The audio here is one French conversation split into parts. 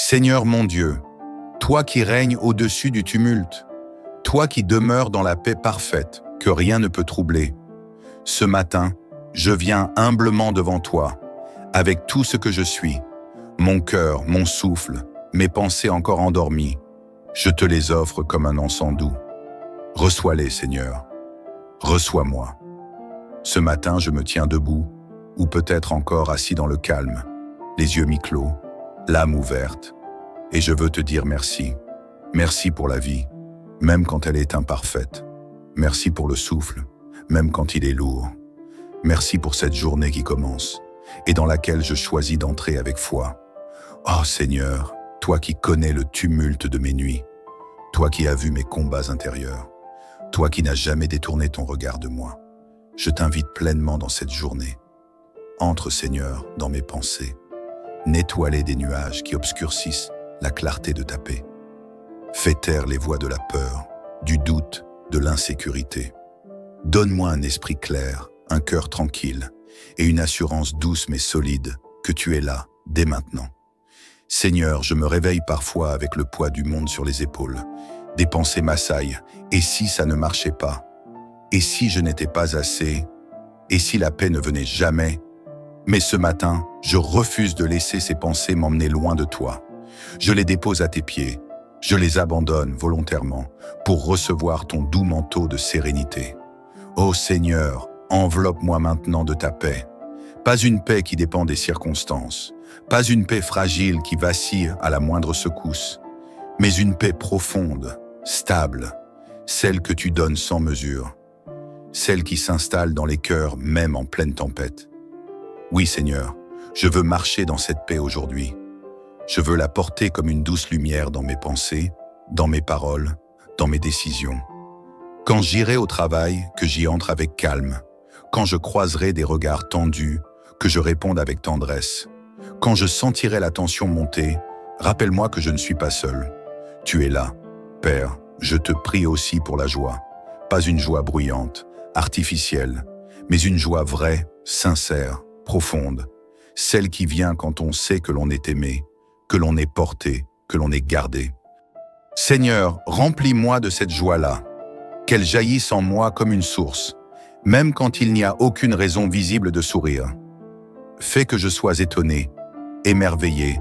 Seigneur mon Dieu, toi qui règnes au-dessus du tumulte, toi qui demeures dans la paix parfaite, que rien ne peut troubler, ce matin, je viens humblement devant toi, avec tout ce que je suis, mon cœur, mon souffle, mes pensées encore endormies. Je te les offre comme un encens doux. Reçois-les, Seigneur. Reçois-moi. Ce matin, je me tiens debout, ou peut-être encore assis dans le calme, les yeux mi-clos, l'âme ouverte. Et je veux te dire merci. Merci pour la vie, même quand elle est imparfaite. Merci pour le souffle, même quand il est lourd. Merci pour cette journée qui commence, et dans laquelle je choisis d'entrer avec foi. Oh Seigneur, toi qui connais le tumulte de mes nuits, toi qui as vu mes combats intérieurs, toi qui n'as jamais détourné ton regard de moi, je t'invite pleinement dans cette journée. Entre, Seigneur, dans mes pensées, nettoie-les des nuages qui obscurcissent la clarté de ta paix. Fais taire les voix de la peur, du doute, de l'insécurité. Donne-moi un esprit clair, un cœur tranquille et une assurance douce mais solide que tu es là, dès maintenant. Seigneur, je me réveille parfois avec le poids du monde sur les épaules. Des pensées m'assaillent. Et si ça ne marchait pas? Et si je n'étais pas assez? Et si la paix ne venait jamais? Mais ce matin, je refuse de laisser ces pensées m'emmener loin de toi. Je les dépose à tes pieds. Je les abandonne volontairement pour recevoir ton doux manteau de sérénité. Ô Seigneur, enveloppe-moi maintenant de ta paix. Pas une paix qui dépend des circonstances, pas une paix fragile qui vacille à la moindre secousse, mais une paix profonde, stable, celle que tu donnes sans mesure, celle qui s'installe dans les cœurs même en pleine tempête. Oui Seigneur, je veux marcher dans cette paix aujourd'hui. Je veux la porter comme une douce lumière dans mes pensées, dans mes paroles, dans mes décisions. Quand j'irai au travail, que j'y entre avec calme. Quand je croiserai des regards tendus, que je réponde avec tendresse. Quand je sentirai la tension monter, rappelle-moi que je ne suis pas seul. Tu es là. Père, je te prie aussi pour la joie. Pas une joie bruyante, artificielle, mais une joie vraie, sincère, profonde. Celle qui vient quand on sait que l'on est aimé, que l'on est porté, que l'on est gardé. Seigneur, remplis-moi de cette joie-là, qu'elle jaillisse en moi comme une source, même quand il n'y a aucune raison visible de sourire. Fais que je sois étonné, émerveillé,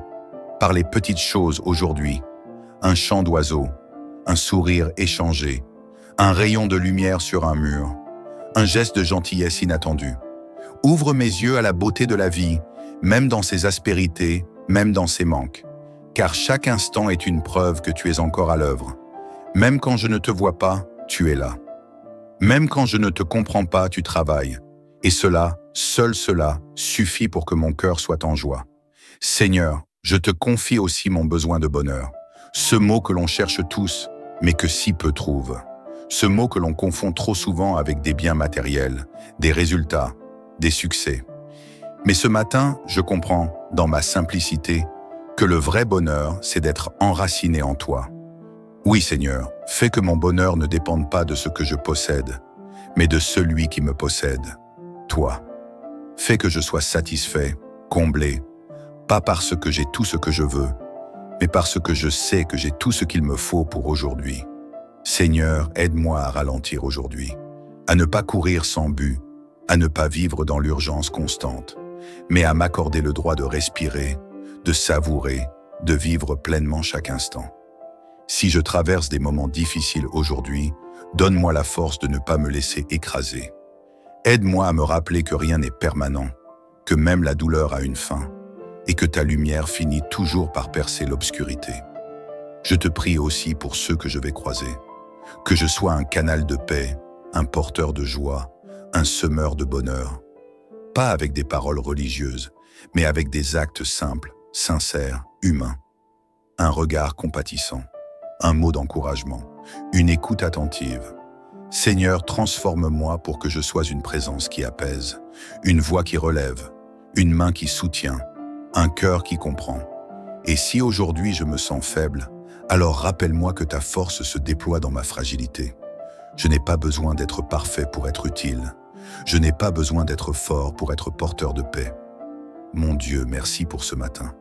par les petites choses aujourd'hui, un chant d'oiseau, un sourire échangé, un rayon de lumière sur un mur, un geste de gentillesse inattendu. Ouvre mes yeux à la beauté de la vie, même dans ses aspérités, même dans ses manques, car chaque instant est une preuve que tu es encore à l'œuvre. Même quand je ne te vois pas, tu es là. Même quand je ne te comprends pas, tu travailles. Et cela, seul cela, suffit pour que mon cœur soit en joie. Seigneur, je te confie aussi mon besoin de bonheur. Ce mot que l'on cherche tous, mais que si peu trouvent. Ce mot que l'on confond trop souvent avec des biens matériels, des résultats, des succès. Mais ce matin, je comprends, dans ma simplicité, que le vrai bonheur, c'est d'être enraciné en toi. Oui, Seigneur, fais que mon bonheur ne dépende pas de ce que je possède, mais de celui qui me possède, toi. Fais que je sois satisfait, comblé, pas parce que j'ai tout ce que je veux, mais parce que je sais que j'ai tout ce qu'il me faut pour aujourd'hui. Seigneur, aide-moi à ralentir aujourd'hui, à ne pas courir sans but, à ne pas vivre dans l'urgence constante, mais à m'accorder le droit de respirer, de savourer, de vivre pleinement chaque instant. Si je traverse des moments difficiles aujourd'hui, donne-moi la force de ne pas me laisser écraser. Aide-moi à me rappeler que rien n'est permanent, que même la douleur a une fin, et que ta lumière finit toujours par percer l'obscurité. Je te prie aussi pour ceux que je vais croiser, que je sois un canal de paix, un porteur de joie, un semeur de bonheur, pas avec des paroles religieuses, mais avec des actes simples, sincères, humains. Un regard compatissant, un mot d'encouragement, une écoute attentive. Seigneur, transforme-moi pour que je sois une présence qui apaise, une voix qui relève, une main qui soutient, un cœur qui comprend. Et si aujourd'hui je me sens faible, alors rappelle-moi que ta force se déploie dans ma fragilité. Je n'ai pas besoin d'être parfait pour être utile. Je n'ai pas besoin d'être fort pour être porteur de paix. Mon Dieu, merci pour ce matin.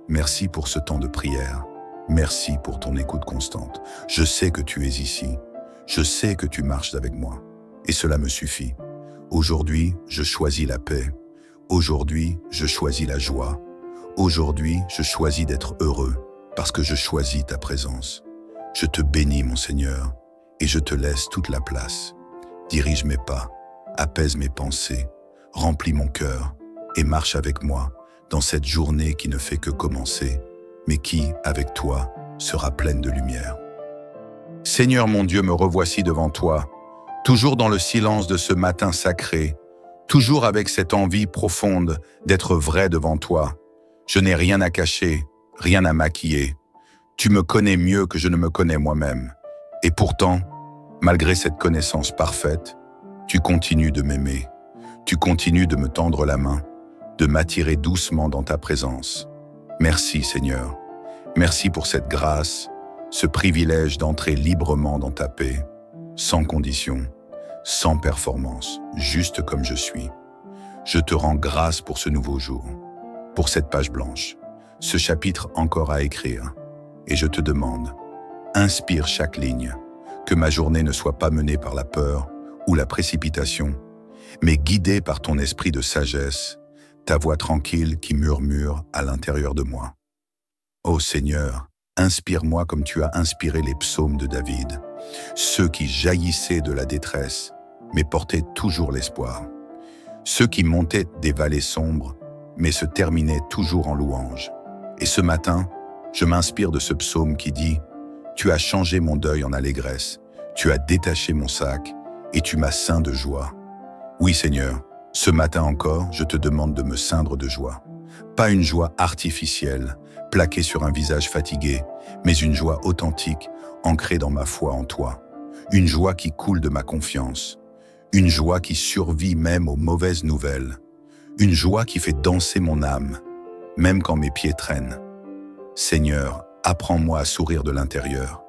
Merci pour ce temps de prière. Merci pour ton écoute constante. Je sais que tu es ici. Je sais que tu marches avec moi. Et cela me suffit. Aujourd'hui, je choisis la paix. Aujourd'hui, je choisis la joie. Aujourd'hui, je choisis d'être heureux parce que je choisis ta présence. Je te bénis, mon Seigneur, et je te laisse toute la place. Dirige mes pas, apaise mes pensées, remplis mon cœur et marche avec moi dans cette journée qui ne fait que commencer, mais qui, avec toi, sera pleine de lumière. Seigneur mon Dieu, me revoici devant toi, toujours dans le silence de ce matin sacré, toujours avec cette envie profonde d'être vrai devant toi. Je n'ai rien à cacher, rien à maquiller. Tu me connais mieux que je ne me connais moi-même. Et pourtant, malgré cette connaissance parfaite, tu continues de m'aimer. Tu continues de me tendre la main, de m'attirer doucement dans ta présence. Merci Seigneur. Merci pour cette grâce, ce privilège d'entrer librement dans ta paix, sans condition, sans performance, juste comme je suis. Je te rends grâce pour ce nouveau jour, pour cette page blanche, ce chapitre encore à écrire. Et je te demande, inspire chaque ligne, que ma journée ne soit pas menée par la peur ou la précipitation, mais guidée par ton esprit de sagesse, ta voix tranquille qui murmure à l'intérieur de moi. Ô Seigneur, inspire-moi comme tu as inspiré les psaumes de David, ceux qui jaillissaient de la détresse, mais portaient toujours l'espoir, ceux qui montaient des vallées sombres, mais se terminaient toujours en louange. Et ce matin, je m'inspire de ce psaume qui dit « Tu as changé mon deuil en allégresse, tu as détaché mon sac et tu m'as ceint de joie. » Oui Seigneur, ce matin encore, je te demande de me ceindre de joie. Pas une joie artificielle, plaquée sur un visage fatigué, mais une joie authentique, ancrée dans ma foi en toi. Une joie qui coule de ma confiance. Une joie qui survit même aux mauvaises nouvelles. Une joie qui fait danser mon âme, même quand mes pieds traînent. Seigneur, apprends-moi à sourire de l'intérieur,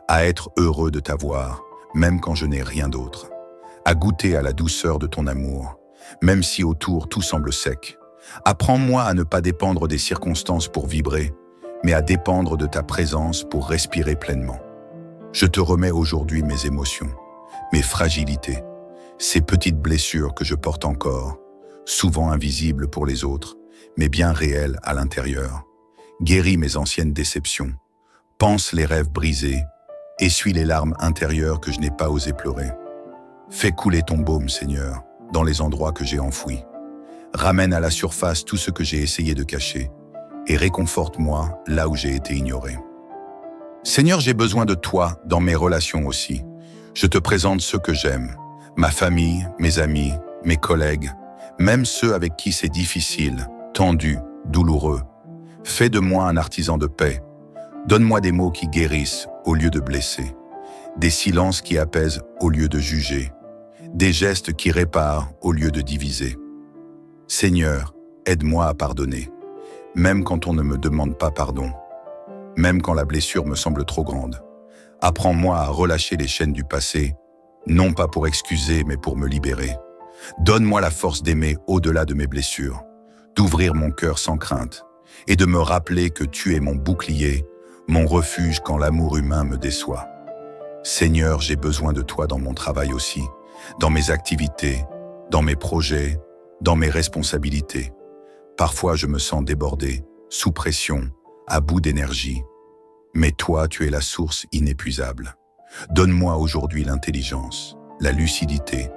à être heureux de t'avoir, même quand je n'ai rien d'autre, à goûter à la douceur de ton amour, même si autour tout semble sec. Apprends-moi à ne pas dépendre des circonstances pour vibrer, mais à dépendre de ta présence pour respirer pleinement. Je te remets aujourd'hui mes émotions, mes fragilités, ces petites blessures que je porte encore, souvent invisibles pour les autres, mais bien réelles à l'intérieur. Guéris mes anciennes déceptions, pense les rêves brisés, essuie les larmes intérieures que je n'ai pas osé pleurer. Fais couler ton baume, Seigneur, dans les endroits que j'ai enfouis. Ramène à la surface tout ce que j'ai essayé de cacher et réconforte-moi là où j'ai été ignoré. Seigneur, j'ai besoin de toi dans mes relations aussi. Je te présente ceux que j'aime, ma famille, mes amis, mes collègues, même ceux avec qui c'est difficile, tendu, douloureux. Fais de moi un artisan de paix. Donne-moi des mots qui guérissent au lieu de blesser, des silences qui apaisent au lieu de juger, des gestes qui réparent au lieu de diviser. Seigneur, aide-moi à pardonner, même quand on ne me demande pas pardon, même quand la blessure me semble trop grande. Apprends-moi à relâcher les chaînes du passé, non pas pour excuser, mais pour me libérer. Donne-moi la force d'aimer au-delà de mes blessures, d'ouvrir mon cœur sans crainte, et de me rappeler que tu es mon bouclier, mon refuge quand l'amour humain me déçoit. Seigneur, j'ai besoin de toi dans mon travail aussi, dans mes activités, dans mes projets, dans mes responsabilités. Parfois, je me sens débordé, sous pression, à bout d'énergie. Mais toi, tu es la source inépuisable. Donne-moi aujourd'hui l'intelligence, la lucidité,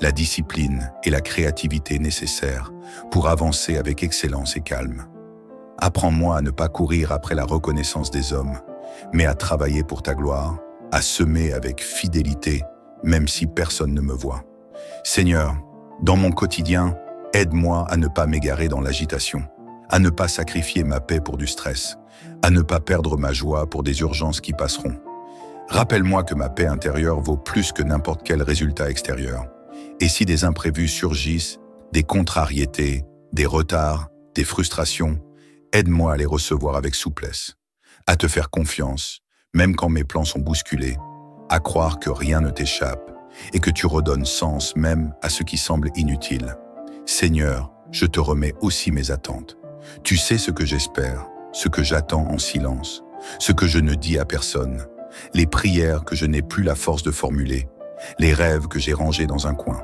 la discipline et la créativité nécessaires pour avancer avec excellence et calme. Apprends-moi à ne pas courir après la reconnaissance des hommes, mais à travailler pour ta gloire, à semer avec fidélité, même si personne ne me voit. Seigneur, dans mon quotidien, aide-moi à ne pas m'égarer dans l'agitation, à ne pas sacrifier ma paix pour du stress, à ne pas perdre ma joie pour des urgences qui passeront. Rappelle-moi que ma paix intérieure vaut plus que n'importe quel résultat extérieur. Et si des imprévus surgissent, des contrariétés, des retards, des frustrations, aide-moi à les recevoir avec souplesse, à te faire confiance, même quand mes plans sont bousculés, à croire que rien ne t'échappe et que tu redonnes sens même à ce qui semble inutile. Seigneur, je te remets aussi mes attentes. Tu sais ce que j'espère, ce que j'attends en silence, ce que je ne dis à personne, les prières que je n'ai plus la force de formuler, les rêves que j'ai rangés dans un coin,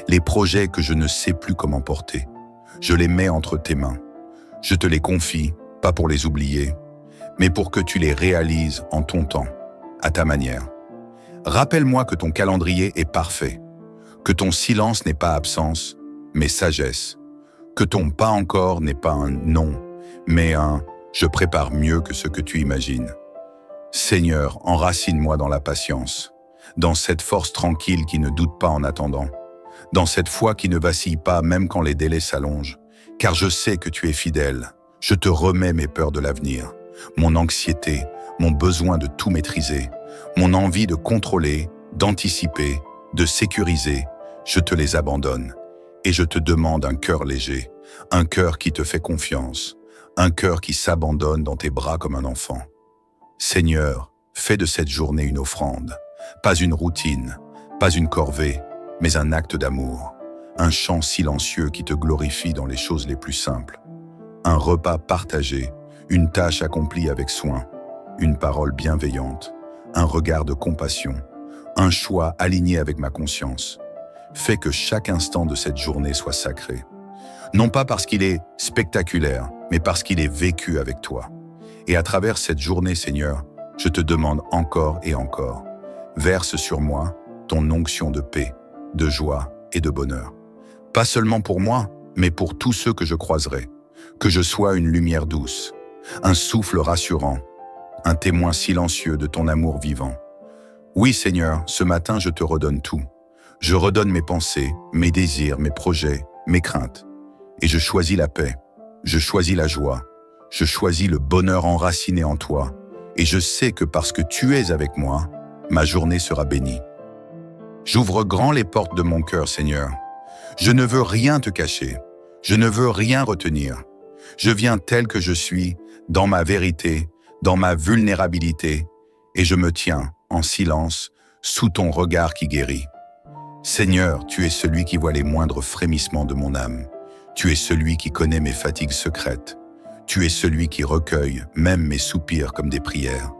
les projets que je ne sais plus comment porter. Je les mets entre tes mains. Je te les confie, pas pour les oublier, mais pour que tu les réalises en ton temps, à ta manière. Rappelle-moi que ton calendrier est parfait, que ton silence n'est pas absence, mais sagesse, que ton pas encore n'est pas un non, mais un « je prépare mieux que ce que tu imagines ». Seigneur, enracine-moi dans la patience, dans cette force tranquille qui ne doute pas en attendant, dans cette foi qui ne vacille pas même quand les délais s'allongent, car je sais que tu es fidèle. Je te remets mes peurs de l'avenir, mon anxiété, mon besoin de tout maîtriser, mon envie de contrôler, d'anticiper, de sécuriser. Je te les abandonne et je te demande un cœur léger, un cœur qui te fait confiance, un cœur qui s'abandonne dans tes bras comme un enfant. Seigneur, fais de cette journée une offrande, pas une routine, pas une corvée, mais un acte d'amour, un chant silencieux qui te glorifie dans les choses les plus simples, un repas partagé, une tâche accomplie avec soin, une parole bienveillante, un regard de compassion, un choix aligné avec ma conscience. Fais que chaque instant de cette journée soit sacré, non pas parce qu'il est spectaculaire, mais parce qu'il est vécu avec toi. Et à travers cette journée, Seigneur, je te demande encore et encore, verse sur moi ton onction de paix, de joie et de bonheur. Pas seulement pour moi, mais pour tous ceux que je croiserai. Que je sois une lumière douce, un souffle rassurant, un témoin silencieux de ton amour vivant. Oui, Seigneur, ce matin, je te redonne tout. Je redonne mes pensées, mes désirs, mes projets, mes craintes. Et je choisis la paix, je choisis la joie, je choisis le bonheur enraciné en toi. Et je sais que parce que tu es avec moi, ma journée sera bénie. J'ouvre grand les portes de mon cœur, Seigneur. Je ne veux rien te cacher, je ne veux rien retenir. Je viens tel que je suis, dans ma vérité, dans ma vulnérabilité, et je me tiens, en silence, sous ton regard qui guérit. Seigneur, tu es celui qui voit les moindres frémissements de mon âme. Tu es celui qui connaît mes fatigues secrètes. Tu es celui qui recueille même mes soupirs comme des prières.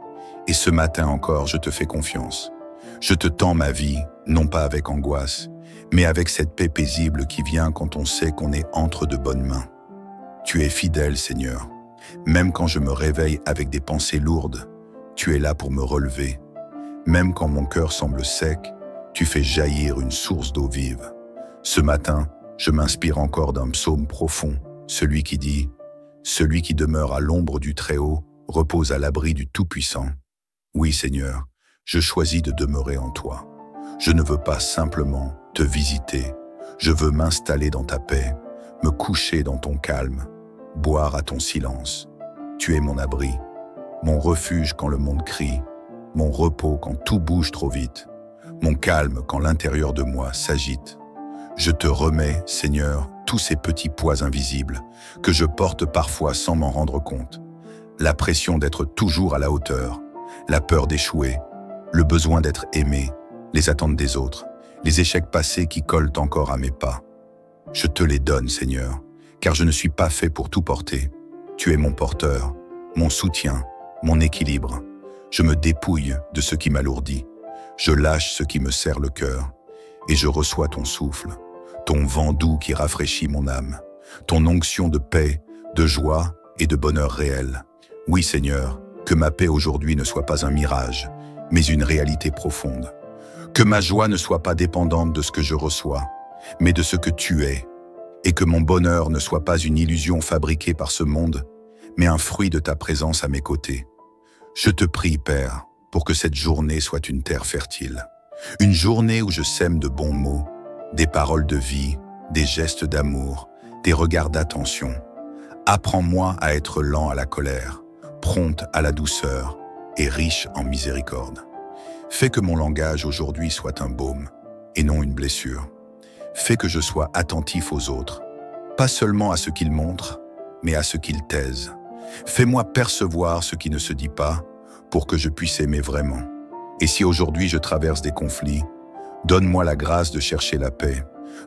Et ce matin encore, je te fais confiance. Je te tends ma vie, non pas avec angoisse, mais avec cette paix paisible qui vient quand on sait qu'on est entre de bonnes mains. Tu es fidèle, Seigneur. Même quand je me réveille avec des pensées lourdes, tu es là pour me relever. Même quand mon cœur semble sec, tu fais jaillir une source d'eau vive. Ce matin, je m'inspire encore d'un psaume profond, celui qui dit « Celui qui demeure à l'ombre du Très-Haut repose à l'abri du Tout-Puissant. » Oui, Seigneur, je choisis de demeurer en toi. Je ne veux pas simplement te visiter, je veux m'installer dans ta paix, me coucher dans ton calme, boire à ton silence. Tu es mon abri, mon refuge quand le monde crie, mon repos quand tout bouge trop vite, mon calme quand l'intérieur de moi s'agite. Je te remets, Seigneur, tous ces petits poids invisibles que je porte parfois sans m'en rendre compte. La pression d'être toujours à la hauteur, la peur d'échouer, le besoin d'être aimé, les attentes des autres, les échecs passés qui collent encore à mes pas. Je te les donne, Seigneur, car je ne suis pas fait pour tout porter. Tu es mon porteur, mon soutien, mon équilibre. Je me dépouille de ce qui m'alourdit. Je lâche ce qui me serre le cœur. Et je reçois ton souffle, ton vent doux qui rafraîchit mon âme, ton onction de paix, de joie et de bonheur réel. Oui, Seigneur, que ma paix aujourd'hui ne soit pas un mirage, mais une réalité profonde. Que ma joie ne soit pas dépendante de ce que je reçois, mais de ce que tu es. Et que mon bonheur ne soit pas une illusion fabriquée par ce monde, mais un fruit de ta présence à mes côtés. Je te prie, Père, pour que cette journée soit une terre fertile. Une journée où je sème de bons mots, des paroles de vie, des gestes d'amour, des regards d'attention. Apprends-moi à être lent à la colère, prompt à la douceur et riche en miséricorde. Fais que mon langage aujourd'hui soit un baume et non une blessure. Fais que je sois attentif aux autres, pas seulement à ce qu'ils montrent, mais à ce qu'ils taisent. Fais-moi percevoir ce qui ne se dit pas pour que je puisse aimer vraiment. Et si aujourd'hui je traverse des conflits, donne-moi la grâce de chercher la paix,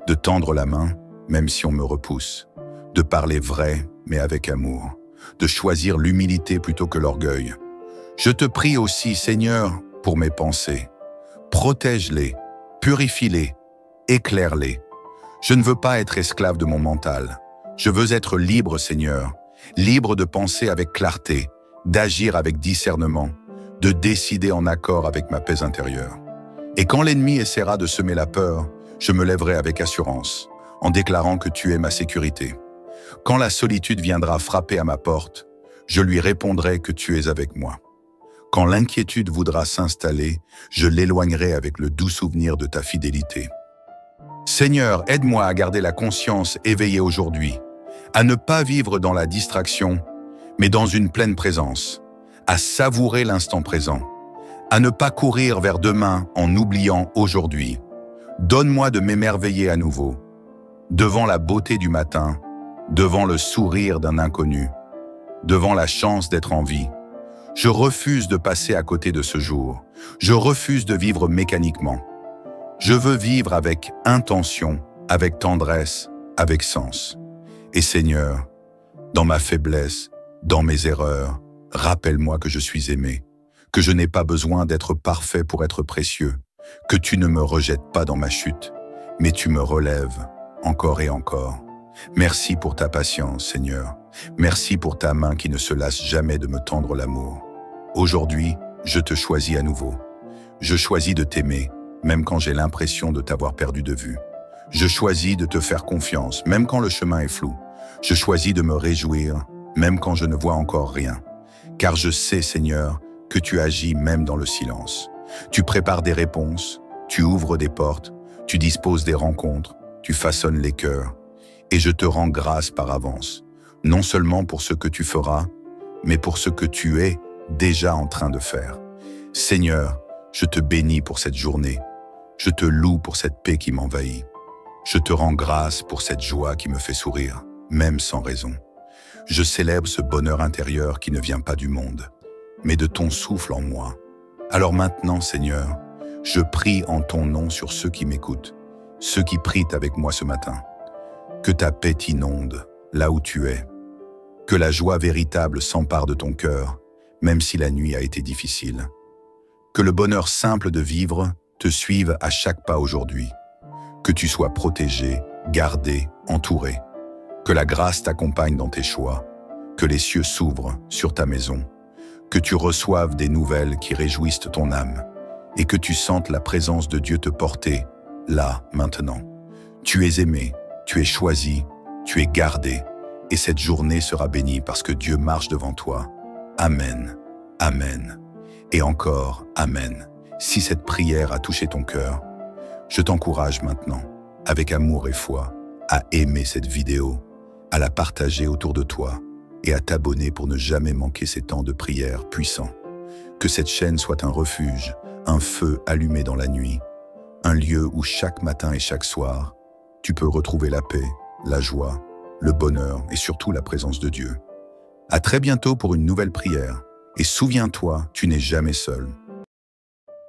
de tendre la main, même si on me repousse, de parler vrai, mais avec amour, de choisir l'humilité plutôt que l'orgueil. Je te prie aussi, Seigneur, pour mes pensées. Protège-les, purifie-les, éclaire-les. Je ne veux pas être esclave de mon mental. Je veux être libre, Seigneur, libre de penser avec clarté, d'agir avec discernement, de décider en accord avec ma paix intérieure. Et quand l'ennemi essaiera de semer la peur, je me lèverai avec assurance, en déclarant que tu es ma sécurité. Quand la solitude viendra frapper à ma porte, je lui répondrai que tu es avec moi. Quand l'inquiétude voudra s'installer, je l'éloignerai avec le doux souvenir de ta fidélité. Seigneur, aide-moi à garder la conscience éveillée aujourd'hui, à ne pas vivre dans la distraction, mais dans une pleine présence, à savourer l'instant présent, à ne pas courir vers demain en oubliant aujourd'hui. Donne-moi de m'émerveiller à nouveau, devant la beauté du matin, devant le sourire d'un inconnu, devant la chance d'être en vie. Je refuse de passer à côté de ce jour. Je refuse de vivre mécaniquement. Je veux vivre avec intention, avec tendresse, avec sens. Et Seigneur, dans ma faiblesse, dans mes erreurs, rappelle-moi que je suis aimé, que je n'ai pas besoin d'être parfait pour être précieux, que tu ne me rejettes pas dans ma chute, mais tu me relèves encore et encore. Merci pour ta patience, Seigneur. Merci pour ta main qui ne se lasse jamais de me tendre l'amour. Aujourd'hui, je te choisis à nouveau. Je choisis de t'aimer, même quand j'ai l'impression de t'avoir perdu de vue. Je choisis de te faire confiance, même quand le chemin est flou. Je choisis de me réjouir, même quand je ne vois encore rien. Car je sais, Seigneur, que tu agis même dans le silence. Tu prépares des réponses, tu ouvres des portes, tu disposes des rencontres, tu façonnes les cœurs. Et je te rends grâce par avance, non seulement pour ce que tu feras, mais pour ce que tu es déjà en train de faire. Seigneur, je te bénis pour cette journée. Je te loue pour cette paix qui m'envahit. Je te rends grâce pour cette joie qui me fait sourire, même sans raison. Je célèbre ce bonheur intérieur qui ne vient pas du monde, mais de ton souffle en moi. Alors maintenant, Seigneur, je prie en ton nom sur ceux qui m'écoutent, ceux qui prient avec moi ce matin. Que ta paix t'inonde là où tu es. Que la joie véritable s'empare de ton cœur, même si la nuit a été difficile. Que le bonheur simple de vivre te suive à chaque pas aujourd'hui. Que tu sois protégé, gardé, entouré. Que la grâce t'accompagne dans tes choix. Que les cieux s'ouvrent sur ta maison. Que tu reçoives des nouvelles qui réjouissent ton âme. Et que tu sentes la présence de Dieu te porter, là, maintenant. Tu es aimé, tu es choisi, tu es gardé. Et cette journée sera bénie parce que Dieu marche devant toi. Amen. Amen. Et encore, Amen. Si cette prière a touché ton cœur, je t'encourage maintenant, avec amour et foi, à aimer cette vidéo, à la partager autour de toi et à t'abonner pour ne jamais manquer ces temps de prière puissants. Que cette chaîne soit un refuge, un feu allumé dans la nuit, un lieu où chaque matin et chaque soir, tu peux retrouver la paix, la joie, le bonheur et surtout la présence de Dieu. À très bientôt pour une nouvelle prière. Et souviens-toi, tu n'es jamais seul.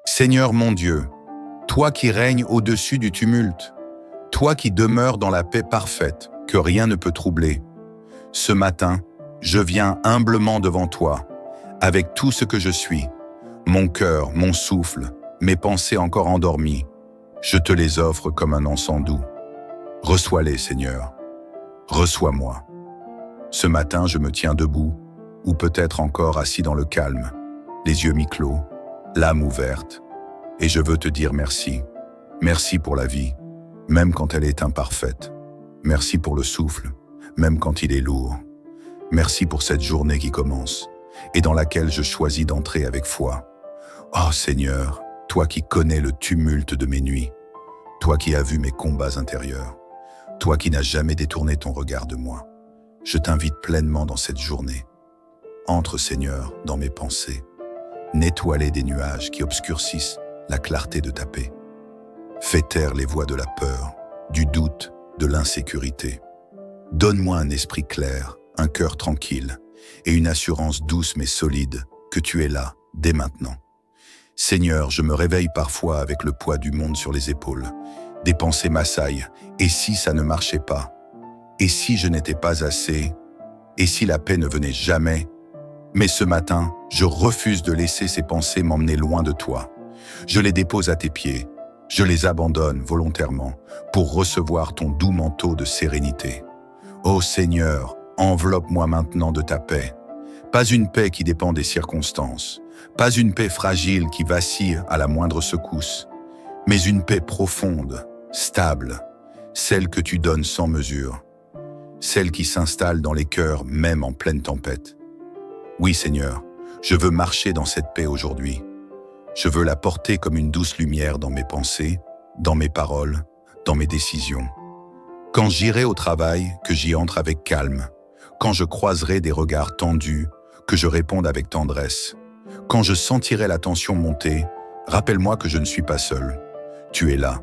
Seigneur mon Dieu, toi qui règnes au-dessus du tumulte, toi qui demeures dans la paix parfaite, que rien ne peut troubler. Ce matin, je viens humblement devant toi, avec tout ce que je suis, mon cœur, mon souffle, mes pensées encore endormies. Je te les offre comme un encens doux. Reçois-les, Seigneur. Reçois-moi. Ce matin, je me tiens debout, ou peut-être encore assis dans le calme, les yeux mi-clos, l'âme ouverte, et je veux te dire merci. Merci pour la vie, même quand elle est imparfaite. Merci pour le souffle, même quand il est lourd. Merci pour cette journée qui commence, et dans laquelle je choisis d'entrer avec foi. Oh Seigneur, toi qui connais le tumulte de mes nuits, toi qui as vu mes combats intérieurs, toi qui n'as jamais détourné ton regard de moi, je t'invite pleinement dans cette journée. Entre, Seigneur, dans mes pensées. Nettoie-les des nuages qui obscurcissent la clarté de ta paix. Fais taire les voix de la peur, du doute, de l'insécurité. Donne-moi un esprit clair, un cœur tranquille et une assurance douce mais solide que tu es là, dès maintenant. Seigneur, je me réveille parfois avec le poids du monde sur les épaules. Des pensées m'assaillent. Et si ça ne marchait pas? Et si je n'étais pas assez? Et si la paix ne venait jamais? Mais ce matin, je refuse de laisser ces pensées m'emmener loin de toi. Je les dépose à tes pieds. Je les abandonne volontairement pour recevoir ton doux manteau de sérénité. Ô Seigneur, enveloppe-moi maintenant de ta paix. Pas une paix qui dépend des circonstances, pas une paix fragile qui vacille à la moindre secousse, mais une paix profonde, stable, celle que tu donnes sans mesure, celle qui s'installe dans les cœurs même en pleine tempête. Oui Seigneur, je veux marcher dans cette paix aujourd'hui. Je veux la porter comme une douce lumière dans mes pensées, dans mes paroles, dans mes décisions. Quand j'irai au travail, que j'y entre avec calme. Quand je croiserai des regards tendus, que je réponde avec tendresse. Quand je sentirai la tension monter, rappelle-moi que je ne suis pas seul. Tu es là.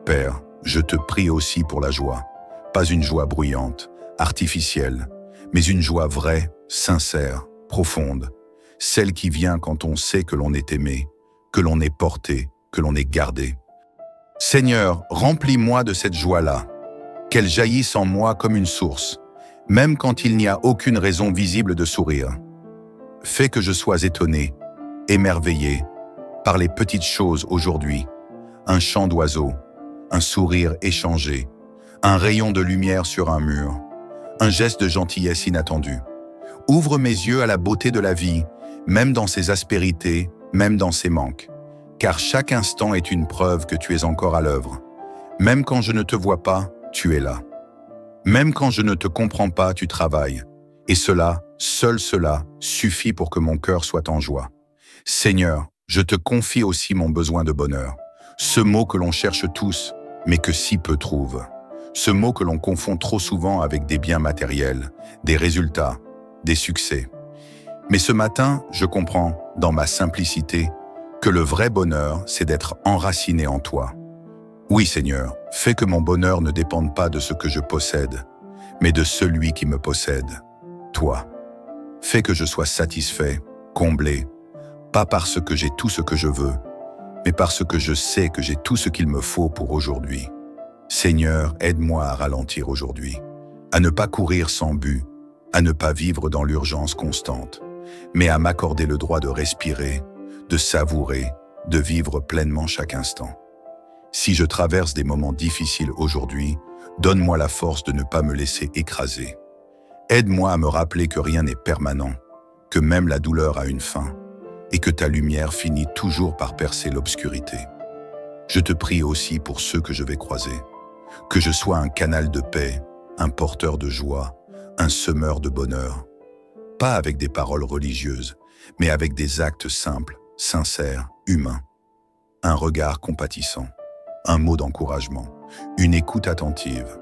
Père, je te prie aussi pour la joie. Pas une joie bruyante, artificielle, mais une joie vraie, sincère, profonde. Celle qui vient quand on sait que l'on est aimé, que l'on est porté, que l'on est gardé. Seigneur, remplis-moi de cette joie-là, qu'elle jaillisse en moi comme une source, même quand il n'y a aucune raison visible de sourire. Fais que je sois étonné, émerveillé, par les petites choses aujourd'hui, un chant d'oiseau, un sourire échangé, un rayon de lumière sur un mur, un geste de gentillesse inattendu. Ouvre mes yeux à la beauté de la vie, même dans ses aspérités, même dans ses manques, car chaque instant est une preuve que tu es encore à l'œuvre. Même quand je ne te vois pas, tu es là. Même quand je ne te comprends pas, tu travailles. Et cela, seul cela, suffit pour que mon cœur soit en joie. Seigneur, je te confie aussi mon besoin de bonheur. Ce mot que l'on cherche tous, mais que si peu trouvent. Ce mot que l'on confond trop souvent avec des biens matériels, des résultats, des succès. Mais ce matin, je comprends, dans ma simplicité, que le vrai bonheur, c'est d'être enraciné en toi. Oui, Seigneur, fais que mon bonheur ne dépende pas de ce que je possède, mais de celui qui me possède, toi. Fais que je sois satisfait, comblé, pas parce que j'ai tout ce que je veux, mais parce que je sais que j'ai tout ce qu'il me faut pour aujourd'hui. Seigneur, aide-moi à ralentir aujourd'hui, à ne pas courir sans but, à ne pas vivre dans l'urgence constante, mais à m'accorder le droit de respirer, de savourer, de vivre pleinement chaque instant. Si je traverse des moments difficiles aujourd'hui, donne-moi la force de ne pas me laisser écraser. Aide-moi à me rappeler que rien n'est permanent, que même la douleur a une fin, et que ta lumière finit toujours par percer l'obscurité. Je te prie aussi pour ceux que je vais croiser, que je sois un canal de paix, un porteur de joie, un semeur de bonheur, pas avec des paroles religieuses, mais avec des actes simples, sincères, humains. Un regard compatissant, un mot d'encouragement, une écoute attentive.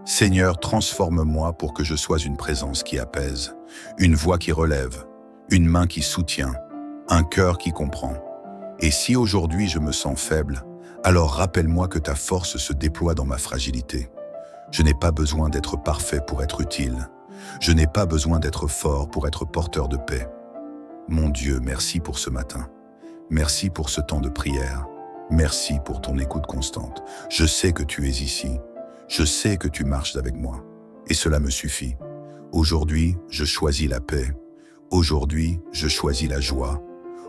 Seigneur, transforme-moi pour que je sois une présence qui apaise, une voix qui relève, une main qui soutient, un cœur qui comprend. Et si aujourd'hui je me sens faible, alors rappelle-moi que ta force se déploie dans ma fragilité. Je n'ai pas besoin d'être parfait pour être utile. Je n'ai pas besoin d'être fort pour être porteur de paix. Mon Dieu, merci pour ce matin. Merci pour ce temps de prière. Merci pour ton écoute constante. Je sais que tu es ici. Je sais que tu marches avec moi. Et cela me suffit. Aujourd'hui, je choisis la paix. Aujourd'hui, je choisis la joie.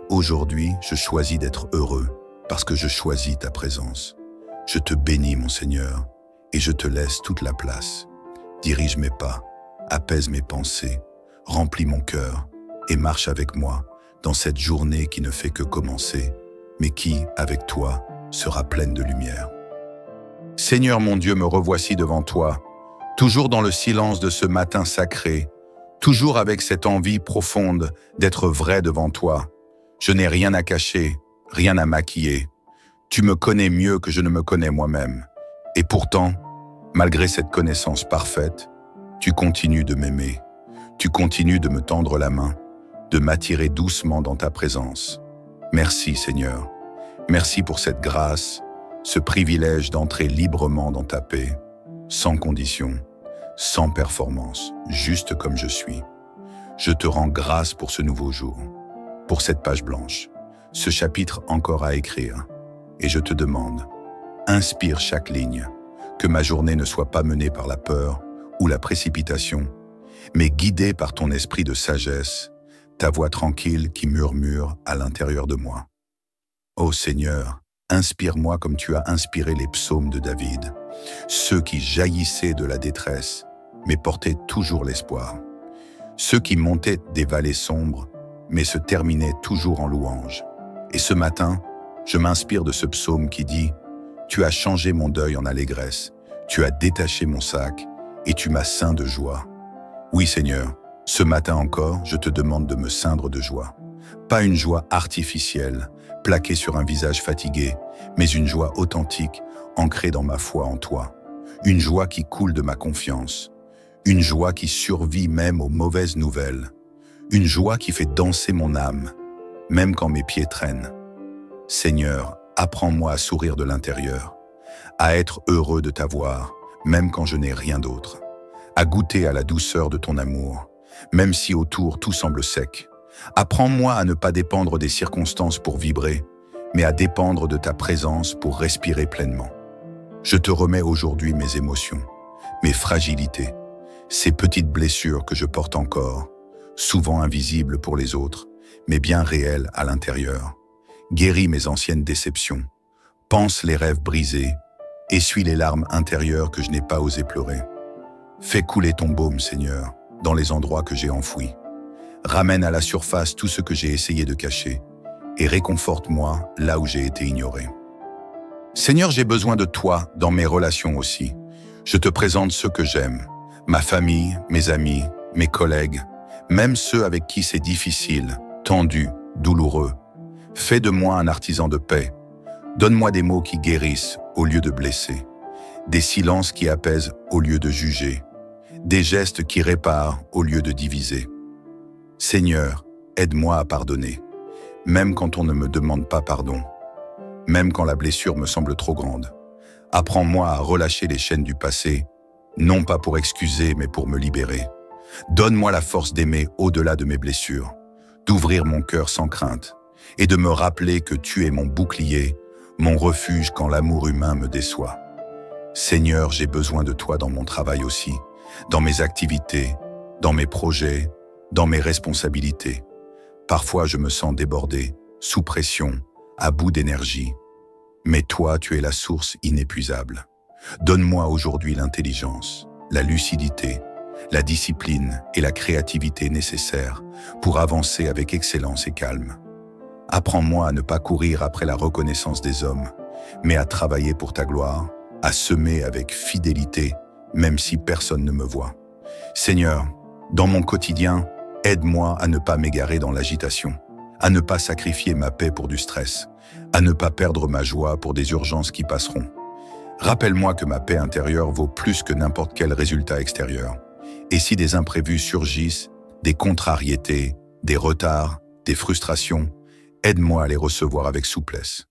Aujourd'hui, je choisis d'être heureux parce que je choisis ta présence. Je te bénis, mon Seigneur, et je te laisse toute la place. Dirige mes pas, apaise mes pensées, remplis mon cœur et marche avec moi dans cette journée qui ne fait que commencer, mais qui, avec toi, sera pleine de lumière. Seigneur mon Dieu, me revoici devant toi, toujours dans le silence de ce matin sacré, toujours avec cette envie profonde d'être vrai devant toi. Je n'ai rien à cacher, rien à maquiller. Tu me connais mieux que je ne me connais moi-même. Et pourtant, malgré cette connaissance parfaite, tu continues de m'aimer. Tu continues de me tendre la main, de m'attirer doucement dans ta présence. Merci Seigneur. Merci pour cette grâce, ce privilège d'entrer librement dans ta paix, sans condition, sans performance, juste comme je suis. Je te rends grâce pour ce nouveau jour, pour cette page blanche, ce chapitre encore à écrire. Et je te demande, inspire chaque ligne, que ma journée ne soit pas menée par la peur ou la précipitation, mais guidé par ton esprit de sagesse, ta voix tranquille qui murmure à l'intérieur de moi. Ô Seigneur, inspire-moi comme tu as inspiré les psaumes de David, ceux qui jaillissaient de la détresse, mais portaient toujours l'espoir. Ceux qui montaient des vallées sombres, mais se terminaient toujours en louange. Et ce matin, je m'inspire de ce psaume qui dit « Tu as changé mon deuil en allégresse, tu as détaché mon sac, et tu m'as ceint de joie. » Oui Seigneur, ce matin encore, je te demande de me ceindre de joie. Pas une joie artificielle, plaquée sur un visage fatigué, mais une joie authentique, ancrée dans ma foi en toi. Une joie qui coule de ma confiance. Une joie qui survit même aux mauvaises nouvelles. Une joie qui fait danser mon âme, même quand mes pieds traînent. Seigneur, apprends-moi à sourire de l'intérieur, à être heureux de t'avoir, même quand je n'ai rien d'autre, à goûter à la douceur de ton amour, même si autour tout semble sec. Apprends-moi à ne pas dépendre des circonstances pour vibrer, mais à dépendre de ta présence pour respirer pleinement. Je te remets aujourd'hui mes émotions, mes fragilités, ces petites blessures que je porte encore, souvent invisibles pour les autres, mais bien réelles à l'intérieur. Guéris mes anciennes déceptions, pense les rêves brisés, essuie les larmes intérieures que je n'ai pas osé pleurer. Fais couler ton baume, Seigneur, dans les endroits que j'ai enfouis. Ramène à la surface tout ce que j'ai essayé de cacher et réconforte-moi là où j'ai été ignoré. Seigneur, j'ai besoin de toi dans mes relations aussi. Je te présente ceux que j'aime, ma famille, mes amis, mes collègues, même ceux avec qui c'est difficile, tendu, douloureux. Fais de moi un artisan de paix. Donne-moi des mots qui guérissent au lieu de blesser, des silences qui apaisent au lieu de juger, des gestes qui réparent au lieu de diviser. Seigneur, aide-moi à pardonner, même quand on ne me demande pas pardon, même quand la blessure me semble trop grande. Apprends-moi à relâcher les chaînes du passé, non pas pour excuser, mais pour me libérer. Donne-moi la force d'aimer au-delà de mes blessures, d'ouvrir mon cœur sans crainte, et de me rappeler que tu es mon bouclier, mon refuge quand l'amour humain me déçoit. Seigneur, j'ai besoin de toi dans mon travail aussi, dans mes activités, dans mes projets, dans mes responsabilités. Parfois, je me sens débordé, sous pression, à bout d'énergie. Mais toi, tu es la source inépuisable. Donne-moi aujourd'hui l'intelligence, la lucidité, la discipline et la créativité nécessaires pour avancer avec excellence et calme. Apprends-moi à ne pas courir après la reconnaissance des hommes, mais à travailler pour ta gloire, à semer avec fidélité, même si personne ne me voit. Seigneur, dans mon quotidien, aide-moi à ne pas m'égarer dans l'agitation, à ne pas sacrifier ma paix pour du stress, à ne pas perdre ma joie pour des urgences qui passeront. Rappelle-moi que ma paix intérieure vaut plus que n'importe quel résultat extérieur. Et si des imprévus surgissent, des contrariétés, des retards, des frustrations, aide-moi à les recevoir avec souplesse,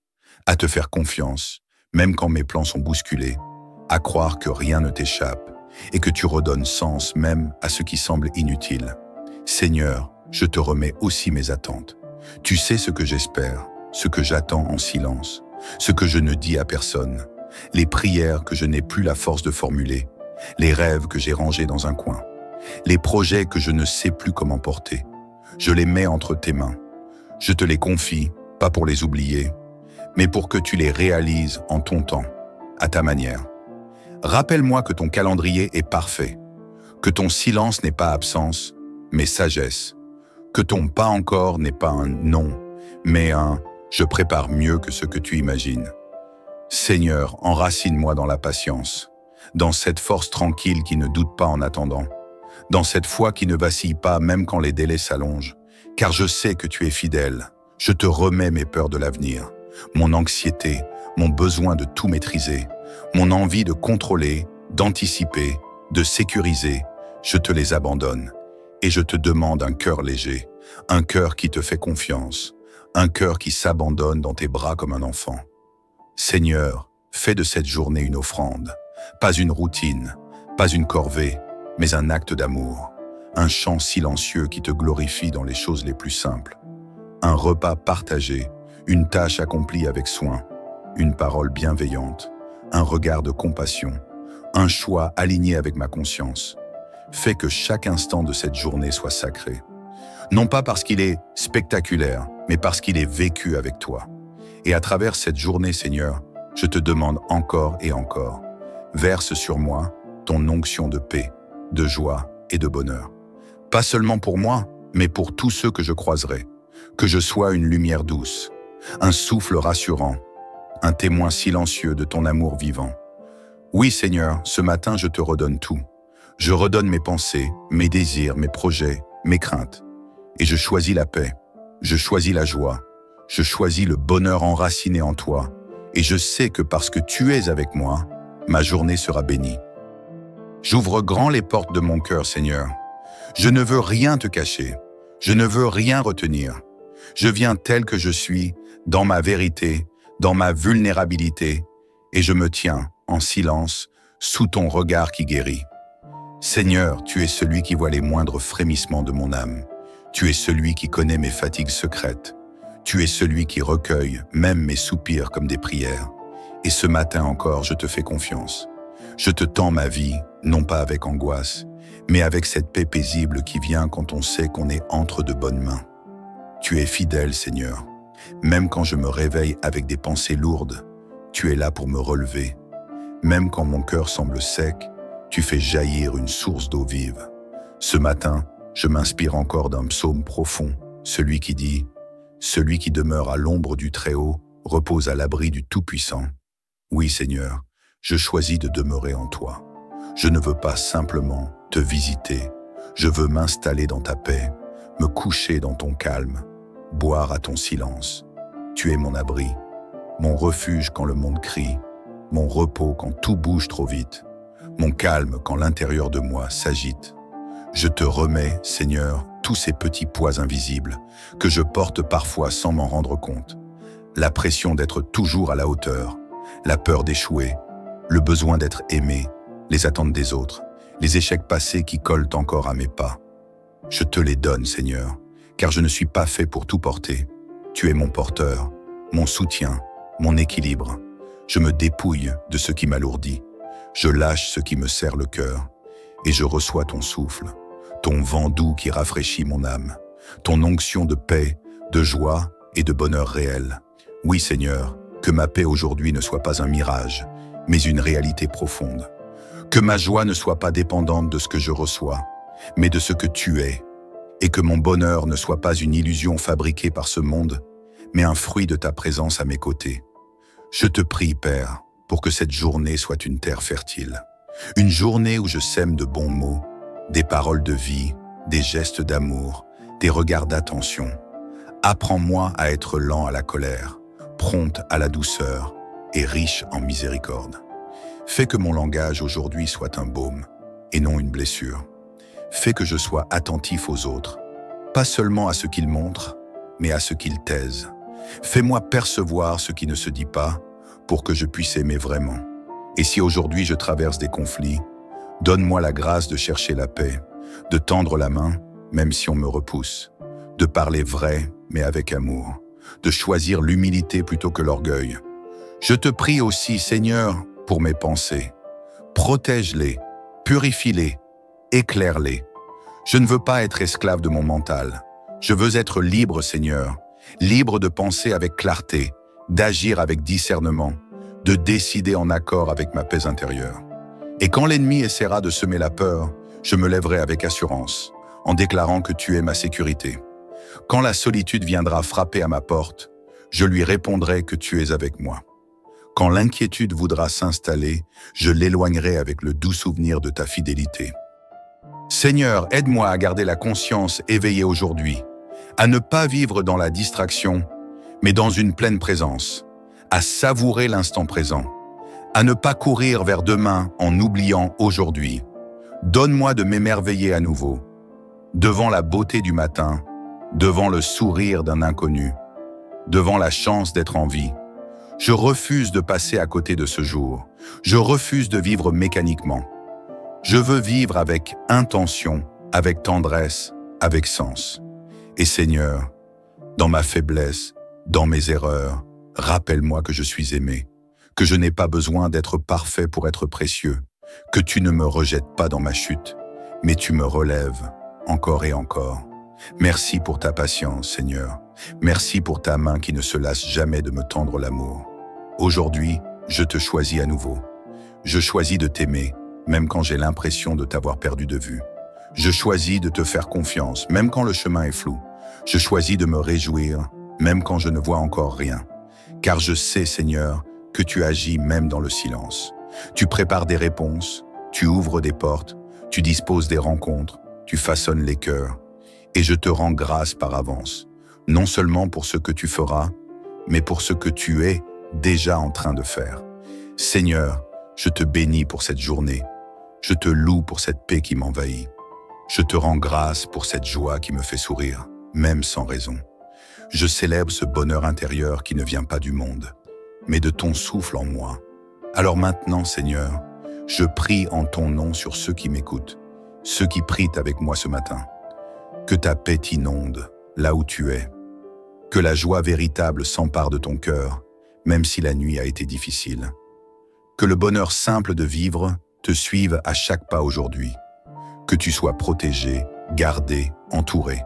à te faire confiance, même quand mes plans sont bousculés, à croire que rien ne t'échappe et que tu redonnes sens même à ce qui semble inutile. Seigneur, je te remets aussi mes attentes. Tu sais ce que j'espère, ce que j'attends en silence, ce que je ne dis à personne, les prières que je n'ai plus la force de formuler, les rêves que j'ai rangés dans un coin, les projets que je ne sais plus comment porter. Je les mets entre tes mains. Je te les confie, pas pour les oublier, mais pour que tu les réalises en ton temps, à ta manière. Rappelle-moi que ton calendrier est parfait, que ton silence n'est pas absence, mais sagesse, que ton pas encore n'est pas un non, mais un « je prépare mieux que ce que tu imagines ». Seigneur, enracine-moi dans la patience, dans cette force tranquille qui ne doute pas en attendant, dans cette foi qui ne vacille pas même quand les délais s'allongent, car je sais que tu es fidèle. Je te remets mes peurs de l'avenir, mon anxiété, mon besoin de tout maîtriser, mon envie de contrôler, d'anticiper, de sécuriser. Je te les abandonne et je te demande un cœur léger, un cœur qui te fait confiance, un cœur qui s'abandonne dans tes bras comme un enfant. Seigneur, fais de cette journée une offrande, pas une routine, pas une corvée, mais un acte d'amour, un chant silencieux qui te glorifie dans les choses les plus simples, un repas partagé, une tâche accomplie avec soin, une parole bienveillante, un regard de compassion, un choix aligné avec ma conscience. Fais que chaque instant de cette journée soit sacré. Non pas parce qu'il est spectaculaire, mais parce qu'il est vécu avec toi. Et à travers cette journée, Seigneur, je te demande encore et encore, verse sur moi ton onction de paix, de joie et de bonheur. Pas seulement pour moi, mais pour tous ceux que je croiserai. Que je sois une lumière douce, un souffle rassurant, un témoin silencieux de ton amour vivant. Oui, Seigneur, ce matin, je te redonne tout. Je redonne mes pensées, mes désirs, mes projets, mes craintes. Et je choisis la paix, je choisis la joie, je choisis le bonheur enraciné en toi. Et je sais que parce que tu es avec moi, ma journée sera bénie. J'ouvre grand les portes de mon cœur, Seigneur. Je ne veux rien te cacher, je ne veux rien retenir. Je viens tel que je suis, dans ma vérité, dans ma vulnérabilité, et je me tiens en silence, sous ton regard qui guérit. Seigneur, tu es celui qui voit les moindres frémissements de mon âme. Tu es celui qui connaît mes fatigues secrètes. Tu es celui qui recueille même mes soupirs comme des prières. Et ce matin encore, je te fais confiance. Je te tends ma vie, non pas avec angoisse, mais avec cette paix paisible qui vient quand on sait qu'on est entre de bonnes mains. Tu es fidèle, Seigneur. Même quand je me réveille avec des pensées lourdes, tu es là pour me relever. Même quand mon cœur semble sec, tu fais jaillir une source d'eau vive. Ce matin, je m'inspire encore d'un psaume profond, celui qui dit « Celui qui demeure à l'ombre du Très-Haut repose à l'abri du Tout-Puissant. » Oui, Seigneur, je choisis de demeurer en toi. Je ne veux pas simplement te visiter, je veux m'installer dans ta paix, me coucher dans ton calme, boire à ton silence. Tu es mon abri, mon refuge quand le monde crie, mon repos quand tout bouge trop vite, mon calme quand l'intérieur de moi s'agite. Je te remets, Seigneur, tous ces petits poids invisibles que je porte parfois sans m'en rendre compte. La pression d'être toujours à la hauteur, la peur d'échouer, le besoin d'être aimé, les attentes des autres, les échecs passés qui collent encore à mes pas. Je te les donne, Seigneur, car je ne suis pas fait pour tout porter. Tu es mon porteur, mon soutien, mon équilibre. Je me dépouille de ce qui m'alourdit. Je lâche ce qui me serre le cœur. Et je reçois ton souffle, ton vent doux qui rafraîchit mon âme, ton onction de paix, de joie et de bonheur réel. Oui, Seigneur, que ma paix aujourd'hui ne soit pas un mirage, mais une réalité profonde. Que ma joie ne soit pas dépendante de ce que je reçois, mais de ce que tu es. Et que mon bonheur ne soit pas une illusion fabriquée par ce monde, mais un fruit de ta présence à mes côtés. Je te prie, Père, pour que cette journée soit une terre fertile. Une journée où je sème de bons mots, des paroles de vie, des gestes d'amour, des regards d'attention. Apprends-moi à être lent à la colère, prompt à la douceur et riche en miséricorde. Fais que mon langage aujourd'hui soit un baume et non une blessure. Fais que je sois attentif aux autres, pas seulement à ce qu'ils montrent, mais à ce qu'ils taisent. Fais-moi percevoir ce qui ne se dit pas pour que je puisse aimer vraiment. Et si aujourd'hui je traverse des conflits, donne-moi la grâce de chercher la paix, de tendre la main, même si on me repousse, de parler vrai, mais avec amour, de choisir l'humilité plutôt que l'orgueil. Je te prie aussi, Seigneur, pour mes pensées. Protège-les, purifie-les, éclaire-les. Je ne veux pas être esclave de mon mental. Je veux être libre, Seigneur, libre de penser avec clarté, d'agir avec discernement, de décider en accord avec ma paix intérieure. Et quand l'ennemi essaiera de semer la peur, je me lèverai avec assurance, en déclarant que tu es ma sécurité. Quand la solitude viendra frapper à ma porte, je lui répondrai que tu es avec moi. Quand l'inquiétude voudra s'installer, je l'éloignerai avec le doux souvenir de ta fidélité. Seigneur, aide-moi à garder la conscience éveillée aujourd'hui, à ne pas vivre dans la distraction, mais dans une pleine présence, à savourer l'instant présent, à ne pas courir vers demain en oubliant aujourd'hui. Donne-moi de m'émerveiller à nouveau, devant la beauté du matin, devant le sourire d'un inconnu, devant la chance d'être en vie. Je refuse de passer à côté de ce jour. Je refuse de vivre mécaniquement. Je veux vivre avec intention, avec tendresse, avec sens. Et Seigneur, dans ma faiblesse, dans mes erreurs, rappelle-moi que je suis aimé, que je n'ai pas besoin d'être parfait pour être précieux, que tu ne me rejettes pas dans ma chute, mais tu me relèves encore et encore. Merci pour ta patience, Seigneur. Merci pour ta main qui ne se lasse jamais de me tendre l'amour. Aujourd'hui, je te choisis à nouveau. Je choisis de t'aimer, même quand j'ai l'impression de t'avoir perdu de vue. Je choisis de te faire confiance, même quand le chemin est flou. Je choisis de me réjouir, même quand je ne vois encore rien. Car je sais, Seigneur, que tu agis même dans le silence. Tu prépares des réponses, tu ouvres des portes, tu disposes des rencontres, tu façonnes les cœurs. Et je te rends grâce par avance, non seulement pour ce que tu feras, mais pour ce que tu es déjà en train de faire. Seigneur, je te bénis pour cette journée. Je te loue pour cette paix qui m'envahit. Je te rends grâce pour cette joie qui me fait sourire, même sans raison. Je célèbre ce bonheur intérieur qui ne vient pas du monde, mais de ton souffle en moi. Alors maintenant, Seigneur, je prie en ton nom sur ceux qui m'écoutent, ceux qui prient avec moi ce matin. Que ta paix t'inonde là où tu es. Que la joie véritable s'empare de ton cœur, même si la nuit a été difficile. Que le bonheur simple de vivre te suive à chaque pas aujourd'hui. Que tu sois protégé, gardé, entouré.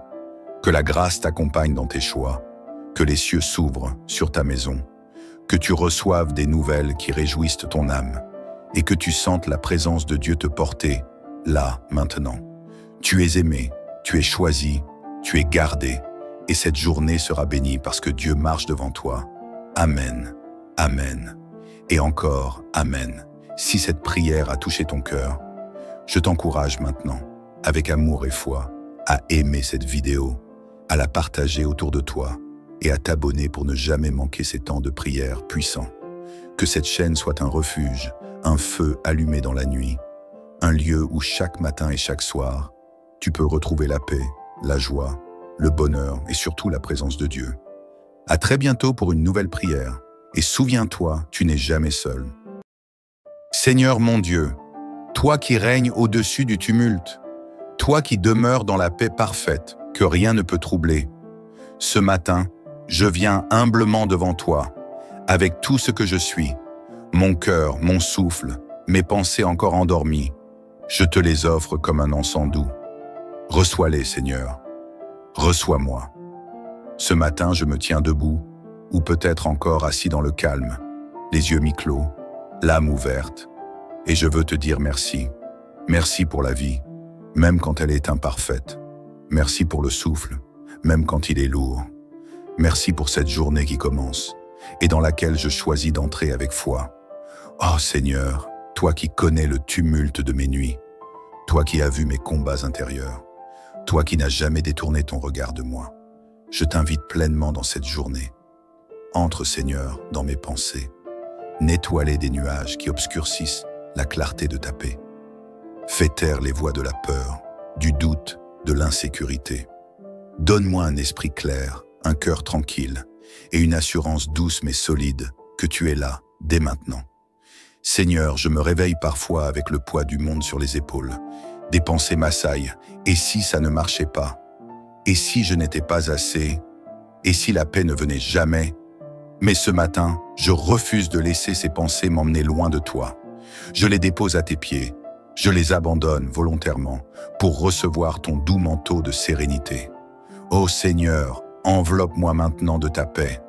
Que la grâce t'accompagne dans tes choix. Que les cieux s'ouvrent sur ta maison. Que tu reçoives des nouvelles qui réjouissent ton âme. Et que tu sentes la présence de Dieu te porter, là, maintenant. Tu es aimé. Tu es choisi, tu es gardé, et cette journée sera bénie parce que Dieu marche devant toi. Amen, Amen, et encore Amen. Si cette prière a touché ton cœur, je t'encourage maintenant, avec amour et foi, à aimer cette vidéo, à la partager autour de toi et à t'abonner pour ne jamais manquer ces temps de prière puissants. Que cette chaîne soit un refuge, un feu allumé dans la nuit, un lieu où chaque matin et chaque soir, tu peux retrouver la paix, la joie, le bonheur et surtout la présence de Dieu. À très bientôt pour une nouvelle prière. Et souviens-toi, tu n'es jamais seul. Seigneur mon Dieu, toi qui règnes au-dessus du tumulte, toi qui demeures dans la paix parfaite, que rien ne peut troubler. Ce matin, je viens humblement devant toi, avec tout ce que je suis, mon cœur, mon souffle, mes pensées encore endormies. Je te les offre comme un encens doux. Reçois-les, Seigneur. Reçois-moi. Ce matin, je me tiens debout, ou peut-être encore assis dans le calme, les yeux mi-clos, l'âme ouverte, et je veux te dire merci. Merci pour la vie, même quand elle est imparfaite. Merci pour le souffle, même quand il est lourd. Merci pour cette journée qui commence, et dans laquelle je choisis d'entrer avec foi. Oh Seigneur, toi qui connais le tumulte de mes nuits, toi qui as vu mes combats intérieurs, toi qui n'as jamais détourné ton regard de moi, je t'invite pleinement dans cette journée. Entre, Seigneur, dans mes pensées. Nettoie-les des nuages qui obscurcissent la clarté de ta paix. Fais taire les voix de la peur, du doute, de l'insécurité. Donne-moi un esprit clair, un cœur tranquille et une assurance douce mais solide que tu es là, dès maintenant. Seigneur, je me réveille parfois avec le poids du monde sur les épaules. Des pensées m'assaillent. Et si ça ne marchait pas? Et si je n'étais pas assez? Et si la paix ne venait jamais? Mais ce matin, je refuse de laisser ces pensées m'emmener loin de toi. Je les dépose à tes pieds. Je les abandonne volontairement pour recevoir ton doux manteau de sérénité. Ô Seigneur, enveloppe-moi maintenant de ta paix.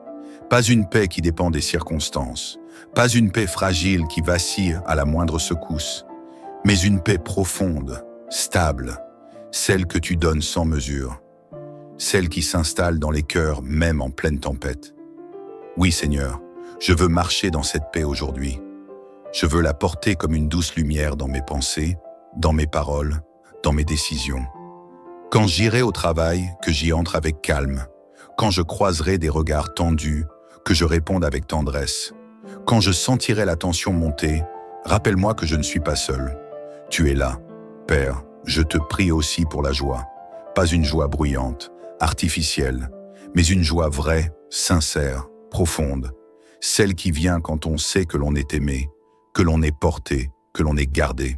Pas une paix qui dépend des circonstances, pas une paix fragile qui vacille à la moindre secousse, mais une paix profonde, stable, celle que tu donnes sans mesure, celle qui s'installe dans les cœurs même en pleine tempête. Oui Seigneur, je veux marcher dans cette paix aujourd'hui. Je veux la porter comme une douce lumière dans mes pensées, dans mes paroles, dans mes décisions. Quand j'irai au travail, que j'y entre avec calme. Quand je croiserai des regards tendus, que je réponde avec tendresse. Quand je sentirai la tension monter, rappelle-moi que je ne suis pas seul. Tu es là, Père, je te prie aussi pour la joie. Pas une joie bruyante, artificielle, mais une joie vraie, sincère, profonde. Celle qui vient quand on sait que l'on est aimé, que l'on est porté, que l'on est gardé.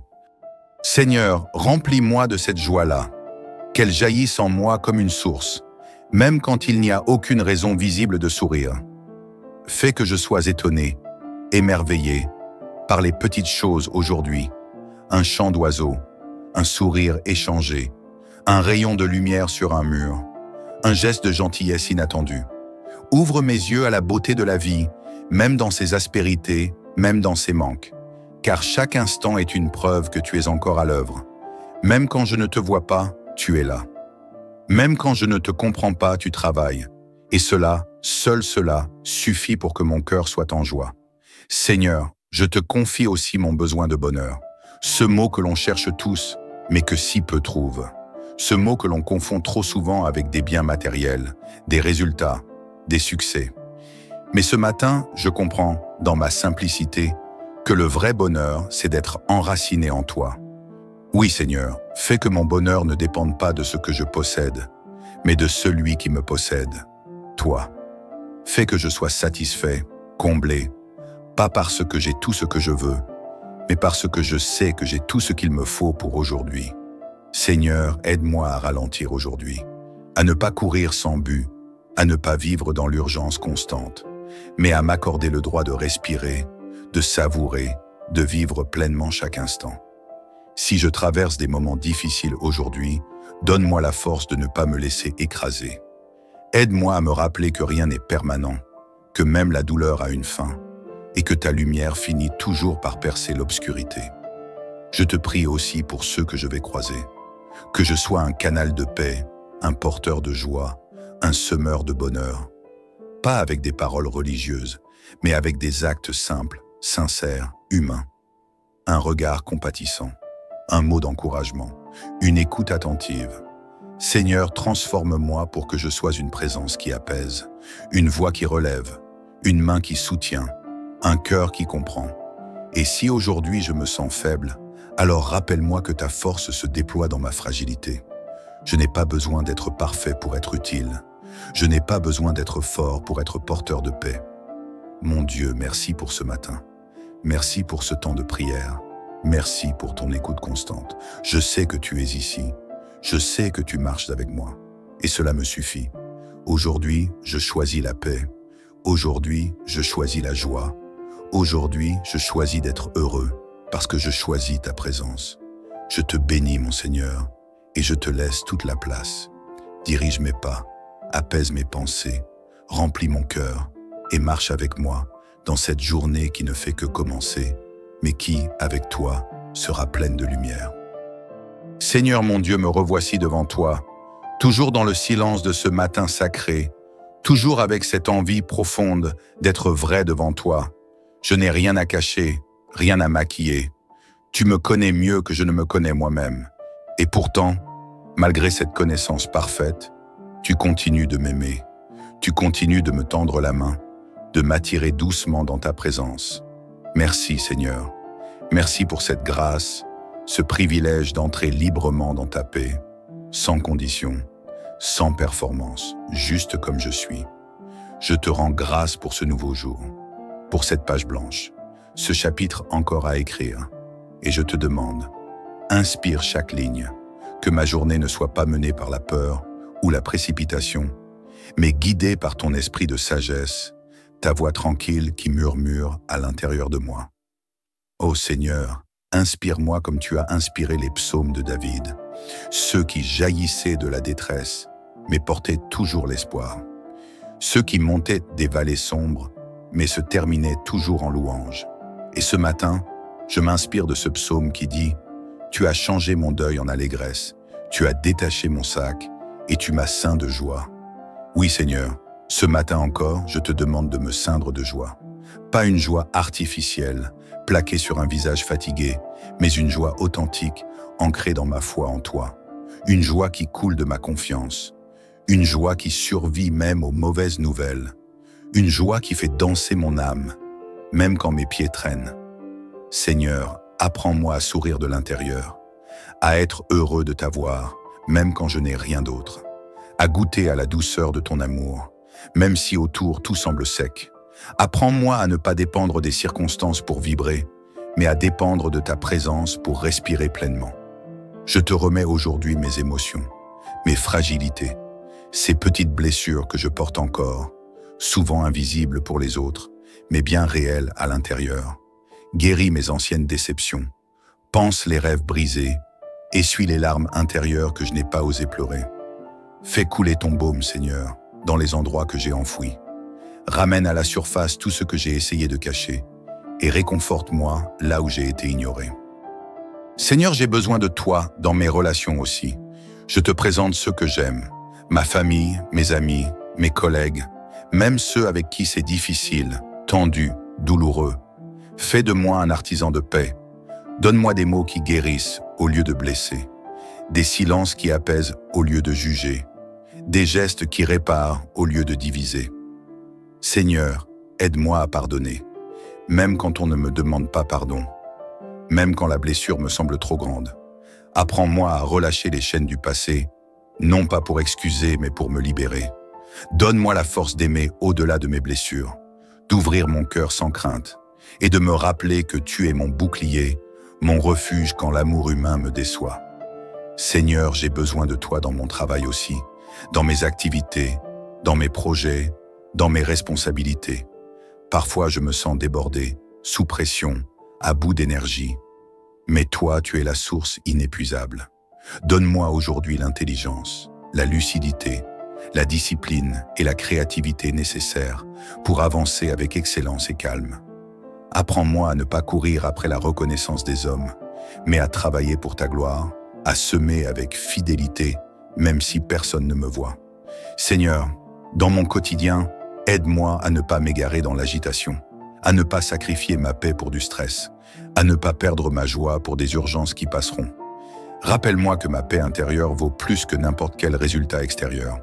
Seigneur, remplis-moi de cette joie-là, qu'elle jaillisse en moi comme une source, même quand il n'y a aucune raison visible de sourire. Fais que je sois étonné, émerveillé, par les petites choses aujourd'hui, un chant d'oiseau, un sourire échangé, un rayon de lumière sur un mur, un geste de gentillesse inattendu. Ouvre mes yeux à la beauté de la vie, même dans ses aspérités, même dans ses manques. Car chaque instant est une preuve que tu es encore à l'œuvre. Même quand je ne te vois pas, tu es là. Même quand je ne te comprends pas, tu travailles. Et cela, seul cela, suffit pour que mon cœur soit en joie. Seigneur, je te confie aussi mon besoin de bonheur. Ce mot que l'on cherche tous, mais que si peu trouvent. Ce mot que l'on confond trop souvent avec des biens matériels, des résultats, des succès. Mais ce matin, je comprends, dans ma simplicité, que le vrai bonheur, c'est d'être enraciné en toi. Oui, Seigneur, fais que mon bonheur ne dépende pas de ce que je possède, mais de celui qui me possède, toi. Fais que je sois satisfait, comblé, pas parce que j'ai tout ce que je veux, mais parce que je sais que j'ai tout ce qu'il me faut pour aujourd'hui. Seigneur, aide-moi à ralentir aujourd'hui, à ne pas courir sans but, à ne pas vivre dans l'urgence constante, mais à m'accorder le droit de respirer, de savourer, de vivre pleinement chaque instant. Si je traverse des moments difficiles aujourd'hui, donne-moi la force de ne pas me laisser écraser. Aide-moi à me rappeler que rien n'est permanent, que même la douleur a une fin, et que ta lumière finit toujours par percer l'obscurité. Je te prie aussi pour ceux que je vais croiser, que je sois un canal de paix, un porteur de joie, un semeur de bonheur, pas avec des paroles religieuses, mais avec des actes simples, sincères, humains. Un regard compatissant, un mot d'encouragement, une écoute attentive. Seigneur, transforme-moi pour que je sois une présence qui apaise, une voix qui relève, une main qui soutient, un cœur qui comprend. Et si aujourd'hui je me sens faible, alors rappelle-moi que ta force se déploie dans ma fragilité. Je n'ai pas besoin d'être parfait pour être utile. Je n'ai pas besoin d'être fort pour être porteur de paix. Mon Dieu, merci pour ce matin. Merci pour ce temps de prière. Merci pour ton écoute constante. Je sais que tu es ici. Je sais que tu marches avec moi. Et cela me suffit. Aujourd'hui, je choisis la paix. Aujourd'hui, je choisis la joie. Aujourd'hui, je choisis d'être heureux parce que je choisis ta présence. Je te bénis, mon Seigneur, et je te laisse toute la place. Dirige mes pas, apaise mes pensées, remplis mon cœur et marche avec moi dans cette journée qui ne fait que commencer, mais qui, avec toi, sera pleine de lumière. Seigneur mon Dieu, me revoici devant toi, toujours dans le silence de ce matin sacré, toujours avec cette envie profonde d'être vrai devant toi. Je n'ai rien à cacher, rien à maquiller. Tu me connais mieux que je ne me connais moi-même. Et pourtant, malgré cette connaissance parfaite, tu continues de m'aimer. Tu continues de me tendre la main, de m'attirer doucement dans ta présence. Merci Seigneur. Merci pour cette grâce, ce privilège d'entrer librement dans ta paix, sans condition, sans performance, juste comme je suis. Je te rends grâce pour ce nouveau jour, pour cette page blanche, ce chapitre encore à écrire. Et je te demande, inspire chaque ligne, que ma journée ne soit pas menée par la peur ou la précipitation, mais guidée par ton esprit de sagesse, ta voix tranquille qui murmure à l'intérieur de moi. Ô Seigneur, inspire-moi comme tu as inspiré les psaumes de David, ceux qui jaillissaient de la détresse, mais portaient toujours l'espoir, ceux qui montaient des vallées sombres, mais se terminaient toujours en louange. Et ce matin, je m'inspire de ce psaume qui dit « Tu as changé mon deuil en allégresse, tu as détaché mon sac, et tu m'as ceint de joie. » Oui Seigneur, ce matin encore, je te demande de me ceindre de joie. Pas une joie artificielle, plaquée sur un visage fatigué, mais une joie authentique, ancrée dans ma foi en toi. Une joie qui coule de ma confiance. Une joie qui survit même aux mauvaises nouvelles. Une joie qui fait danser mon âme, même quand mes pieds traînent. Seigneur, apprends-moi à sourire de l'intérieur, à être heureux de t'avoir, même quand je n'ai rien d'autre, à goûter à la douceur de ton amour, même si autour tout semble sec. Apprends-moi à ne pas dépendre des circonstances pour vibrer, mais à dépendre de ta présence pour respirer pleinement. Je te remets aujourd'hui mes émotions, mes fragilités, ces petites blessures que je porte encore, souvent invisibles pour les autres, mais bien réelles à l'intérieur. Guéris mes anciennes déceptions, pense les rêves brisés, Essuie les larmes intérieures que je n'ai pas osé pleurer. Fais couler ton baume, Seigneur, dans les endroits que j'ai enfouis. Ramène à la surface tout ce que j'ai essayé de cacher et réconforte-moi là où j'ai été ignoré. Seigneur, j'ai besoin de toi dans mes relations aussi. Je te présente ceux que j'aime, ma famille, mes amis, mes collègues, même ceux avec qui c'est difficile, tendu, douloureux. Fais de moi un artisan de paix. Donne-moi des mots qui guérissent au lieu de blesser, des silences qui apaisent au lieu de juger, des gestes qui réparent au lieu de diviser. Seigneur, aide-moi à pardonner, même quand on ne me demande pas pardon, même quand la blessure me semble trop grande. Apprends-moi à relâcher les chaînes du passé, non pas pour excuser, mais pour me libérer. Donne-moi la force d'aimer au-delà de mes blessures, d'ouvrir mon cœur sans crainte et de me rappeler que tu es mon bouclier, mon refuge quand l'amour humain me déçoit. Seigneur, j'ai besoin de toi dans mon travail aussi, dans mes activités, dans mes projets, dans mes responsabilités. Parfois, je me sens débordé, sous pression, à bout d'énergie. Mais toi, tu es la source inépuisable. Donne-moi aujourd'hui l'intelligence, la lucidité, la discipline et la créativité nécessaires pour avancer avec excellence et calme. Apprends-moi à ne pas courir après la reconnaissance des hommes, mais à travailler pour ta gloire, à semer avec fidélité, même si personne ne me voit. Seigneur, dans mon quotidien, aide-moi à ne pas m'égarer dans l'agitation, à ne pas sacrifier ma paix pour du stress, à ne pas perdre ma joie pour des urgences qui passeront. Rappelle-moi que ma paix intérieure vaut plus que n'importe quel résultat extérieur.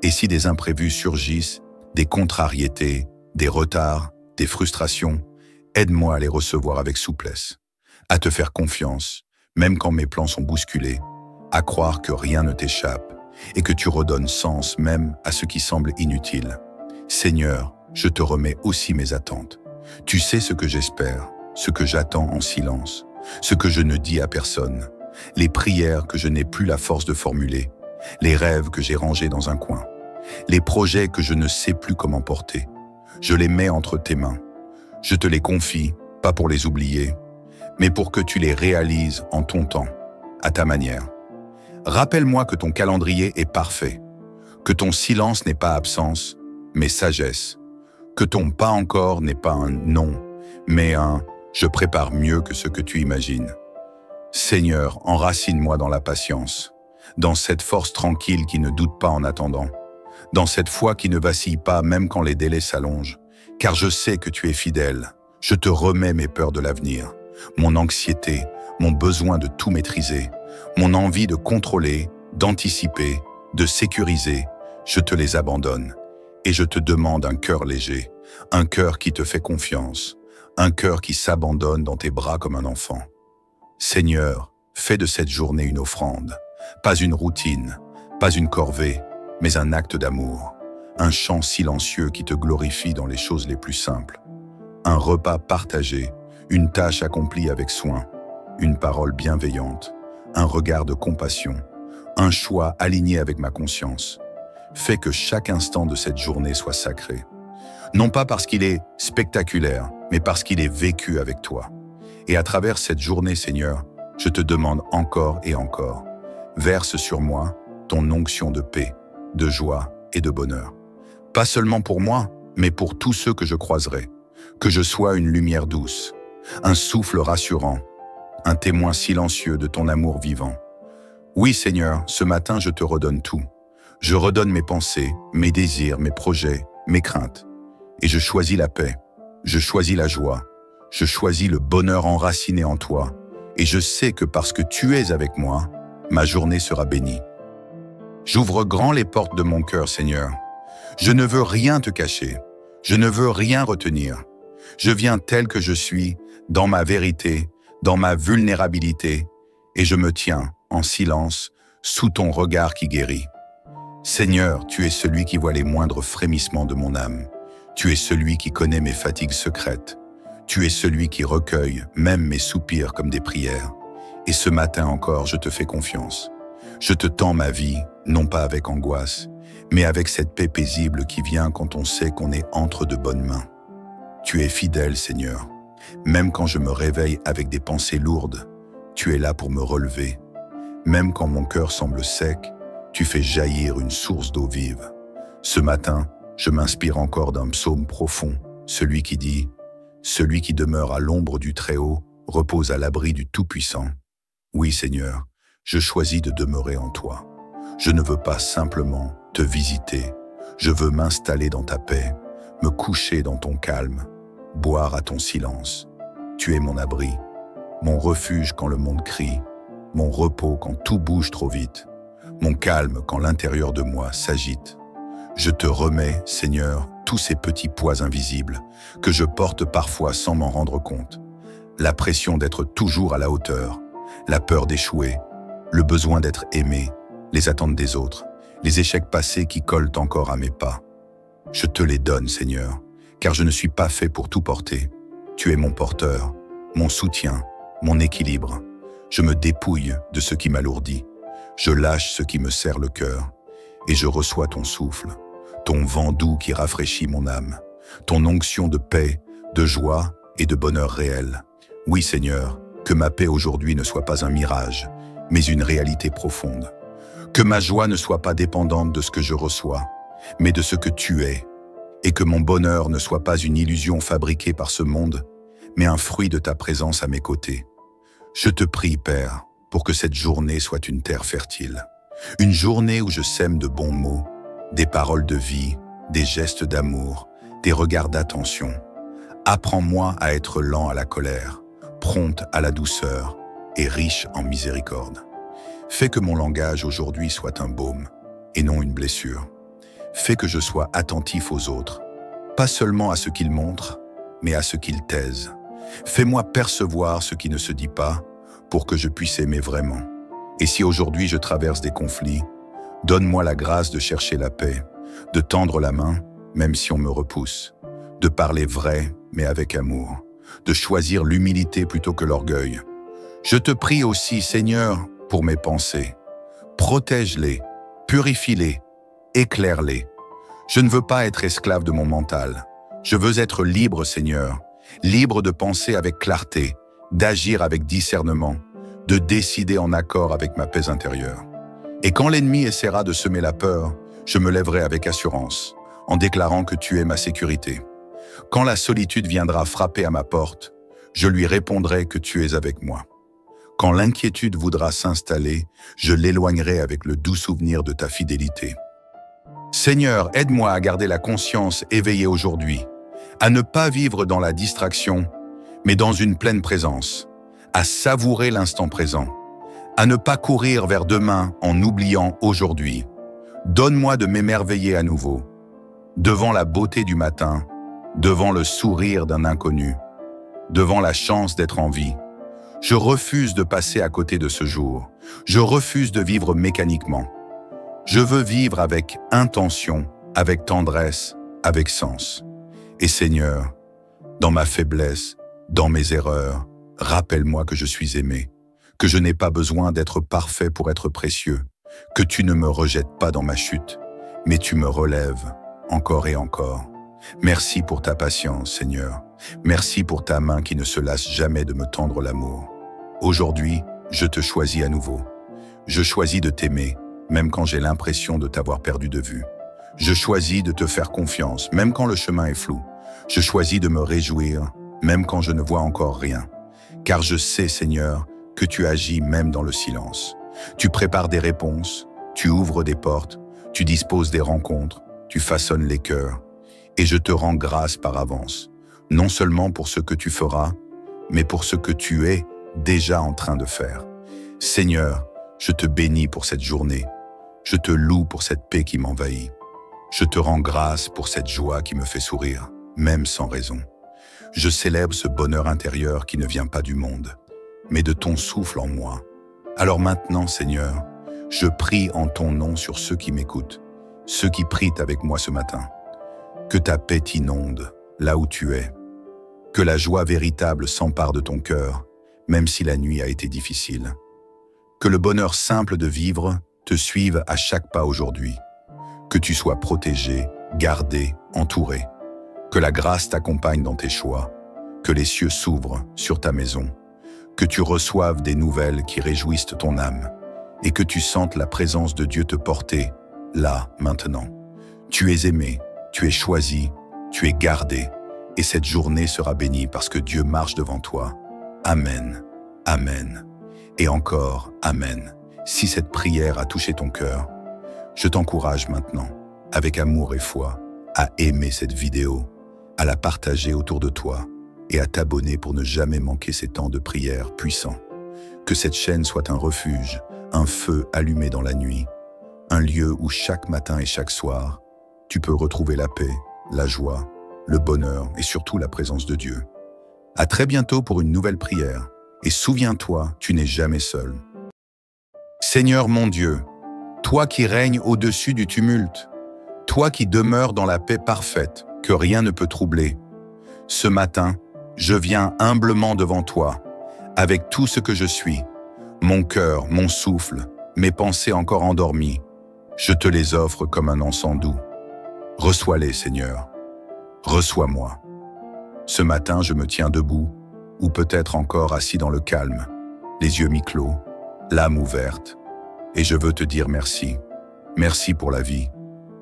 Et si des imprévus surgissent, des contrariétés, des retards, des frustrations, aide-moi à les recevoir avec souplesse, à te faire confiance, même quand mes plans sont bousculés, à croire que rien ne t'échappe et que tu redonnes sens même à ce qui semble inutile. Seigneur, je te remets aussi mes attentes. Tu sais ce que j'espère, ce que j'attends en silence, ce que je ne dis à personne, les prières que je n'ai plus la force de formuler, les rêves que j'ai rangés dans un coin, les projets que je ne sais plus comment porter. Je les mets entre tes mains. Je te les confie, pas pour les oublier, mais pour que tu les réalises en ton temps, à ta manière. Rappelle-moi que ton calendrier est parfait, que ton silence n'est pas absence, mais sagesse, que ton pas encore n'est pas un non, mais un « je prépare mieux que ce que tu imagines ». Seigneur, enracine-moi dans la patience, dans cette force tranquille qui ne doute pas en attendant, dans cette foi qui ne vacille pas même quand les délais s'allongent, car je sais que tu es fidèle. Je te remets mes peurs de l'avenir, mon anxiété, mon besoin de tout maîtriser, mon envie de contrôler, d'anticiper, de sécuriser. Je te les abandonne et je te demande un cœur léger, un cœur qui te fait confiance, un cœur qui s'abandonne dans tes bras comme un enfant. Seigneur, fais de cette journée une offrande, pas une routine, pas une corvée, mais un acte d'amour, un chant silencieux qui te glorifie dans les choses les plus simples, un repas partagé, une tâche accomplie avec soin, une parole bienveillante, un regard de compassion, un choix aligné avec ma conscience. Fais que chaque instant de cette journée soit sacré, non pas parce qu'il est spectaculaire, mais parce qu'il est vécu avec toi. Et à travers cette journée, Seigneur, je te demande encore et encore, verse sur moi ton onction de paix, de joie et de bonheur. Pas seulement pour moi, mais pour tous ceux que je croiserai. Que je sois une lumière douce, un souffle rassurant, un témoin silencieux de ton amour vivant. Oui, Seigneur, ce matin, je te redonne tout. Je redonne mes pensées, mes désirs, mes projets, mes craintes. Et je choisis la paix, je choisis la joie, je choisis le bonheur enraciné en toi. Et je sais que parce que tu es avec moi, ma journée sera bénie. J'ouvre grand les portes de mon cœur, Seigneur. Je ne veux rien te cacher. Je ne veux rien retenir. Je viens tel que je suis, dans ma vérité, dans ma vulnérabilité, et je me tiens, en silence, sous ton regard qui guérit. Seigneur, tu es celui qui voit les moindres frémissements de mon âme. Tu es celui qui connaît mes fatigues secrètes. Tu es celui qui recueille même mes soupirs comme des prières. Et ce matin encore, je te fais confiance. Je te tends ma vie, non pas avec angoisse, mais avec cette paix paisible qui vient quand on sait qu'on est entre de bonnes mains. Tu es fidèle, Seigneur. Même quand je me réveille avec des pensées lourdes, tu es là pour me relever. Même quand mon cœur semble sec, tu fais jaillir une source d'eau vive. Ce matin, je m'inspire encore d'un psaume profond, celui qui dit « Celui qui demeure à l'ombre du Très-Haut repose à l'abri du Tout-Puissant. » Oui, Seigneur, je choisis de demeurer en toi. Je ne veux pas simplement te visiter, je veux m'installer dans ta paix, me coucher dans ton calme, boire à ton silence. Tu es mon abri, mon refuge quand le monde crie, mon repos quand tout bouge trop vite, mon calme quand l'intérieur de moi s'agite. Je te remets, Seigneur, tous ces petits poids invisibles que je porte parfois sans m'en rendre compte. La pression d'être toujours à la hauteur, la peur d'échouer, le besoin d'être aimé, les attentes des autres, les échecs passés qui collent encore à mes pas. Je te les donne, Seigneur, car je ne suis pas fait pour tout porter. Tu es mon porteur, mon soutien, mon équilibre. Je me dépouille de ce qui m'alourdit. Je lâche ce qui me serre le cœur. Et je reçois ton souffle, ton vent doux qui rafraîchit mon âme, ton onction de paix, de joie et de bonheur réel. Oui, Seigneur, que ma paix aujourd'hui ne soit pas un mirage, mais une réalité profonde. Que ma joie ne soit pas dépendante de ce que je reçois, mais de ce que tu es. Et que mon bonheur ne soit pas une illusion fabriquée par ce monde, mais un fruit de ta présence à mes côtés. Je te prie, Père, pour que cette journée soit une terre fertile. Une journée où je sème de bons mots, des paroles de vie, des gestes d'amour, des regards d'attention. Apprends-moi à être lent à la colère, prompt à la douceur et riche en miséricorde. Fais que mon langage aujourd'hui soit un baume et non une blessure. Fais que je sois attentif aux autres, pas seulement à ce qu'ils montrent, mais à ce qu'ils taisent. Fais-moi percevoir ce qui ne se dit pas pour que je puisse aimer vraiment. Et si aujourd'hui je traverse des conflits, donne-moi la grâce de chercher la paix, de tendre la main, même si on me repousse, de parler vrai, mais avec amour, de choisir l'humilité plutôt que l'orgueil. Je te prie aussi, Seigneur, pour mes pensées. Protège-les, purifie-les, éclaire-les. Je ne veux pas être esclave de mon mental. Je veux être libre, Seigneur, libre de penser avec clarté, d'agir avec discernement, de décider en accord avec ma paix intérieure. Et quand l'ennemi essaiera de semer la peur, je me lèverai avec assurance, en déclarant que tu es ma sécurité. Quand la solitude viendra frapper à ma porte, je lui répondrai que tu es avec moi. Quand l'inquiétude voudra s'installer, je l'éloignerai avec le doux souvenir de ta fidélité. Seigneur, aide-moi à garder la conscience éveillée aujourd'hui, à ne pas vivre dans la distraction, mais dans une pleine présence, à savourer l'instant présent, à ne pas courir vers demain en oubliant aujourd'hui. Donne-moi de m'émerveiller à nouveau, devant la beauté du matin, devant le sourire d'un inconnu, devant la chance d'être en vie. Je refuse de passer à côté de ce jour. Je refuse de vivre mécaniquement. Je veux vivre avec intention, avec tendresse, avec sens. Et Seigneur, dans ma faiblesse, dans mes erreurs, rappelle-moi que je suis aimé, que je n'ai pas besoin d'être parfait pour être précieux, que tu ne me rejettes pas dans ma chute, mais tu me relèves encore et encore. Merci pour ta patience, Seigneur. Merci pour ta main qui ne se lasse jamais de me tendre l'amour. Aujourd'hui, je te choisis à nouveau. Je choisis de t'aimer, même quand j'ai l'impression de t'avoir perdu de vue. Je choisis de te faire confiance, même quand le chemin est flou. Je choisis de me réjouir, même quand je ne vois encore rien. Car je sais, Seigneur, que tu agis même dans le silence. Tu prépares des réponses, tu ouvres des portes, tu disposes des rencontres, tu façonnes les cœurs. Et je te rends grâce par avance, non seulement pour ce que tu feras, mais pour ce que tu es déjà en train de faire. Seigneur, je te bénis pour cette journée. Je te loue pour cette paix qui m'envahit. Je te rends grâce pour cette joie qui me fait sourire, même sans raison. Je célèbre ce bonheur intérieur qui ne vient pas du monde, mais de ton souffle en moi. Alors maintenant, Seigneur, je prie en ton nom sur ceux qui m'écoutent, ceux qui prient avec moi ce matin. Que ta paix t'inonde là où tu es. Que la joie véritable s'empare de ton cœur, même si la nuit a été difficile. Que le bonheur simple de vivre te suive à chaque pas aujourd'hui. Que tu sois protégé, gardé, entouré. Que la grâce t'accompagne dans tes choix. Que les cieux s'ouvrent sur ta maison. Que tu reçoives des nouvelles qui réjouissent ton âme. et que tu sentes la présence de Dieu te porter, là, maintenant. Tu es aimé, tu es choisi, tu es gardé, et cette journée sera bénie parce que Dieu marche devant toi. Amen, Amen, et encore Amen. Si cette prière a touché ton cœur, je t'encourage maintenant, avec amour et foi, à aimer cette vidéo, à la partager autour de toi et à t'abonner pour ne jamais manquer ces temps de prière puissants. Que cette chaîne soit un refuge, un feu allumé dans la nuit, un lieu où chaque matin et chaque soir, tu peux retrouver la paix, la joie, le bonheur et surtout la présence de Dieu. À très bientôt pour une nouvelle prière et souviens-toi, tu n'es jamais seul. Seigneur mon Dieu, toi qui règnes au-dessus du tumulte, toi qui demeures dans la paix parfaite, que rien ne peut troubler, ce matin, je viens humblement devant toi, avec tout ce que je suis, mon cœur, mon souffle, mes pensées encore endormies. Je te les offre comme un encens doux. Reçois-les, Seigneur. Reçois-moi. Ce matin, je me tiens debout, ou peut-être encore assis dans le calme, les yeux mi-clos, l'âme ouverte. Et je veux te dire merci. Merci pour la vie,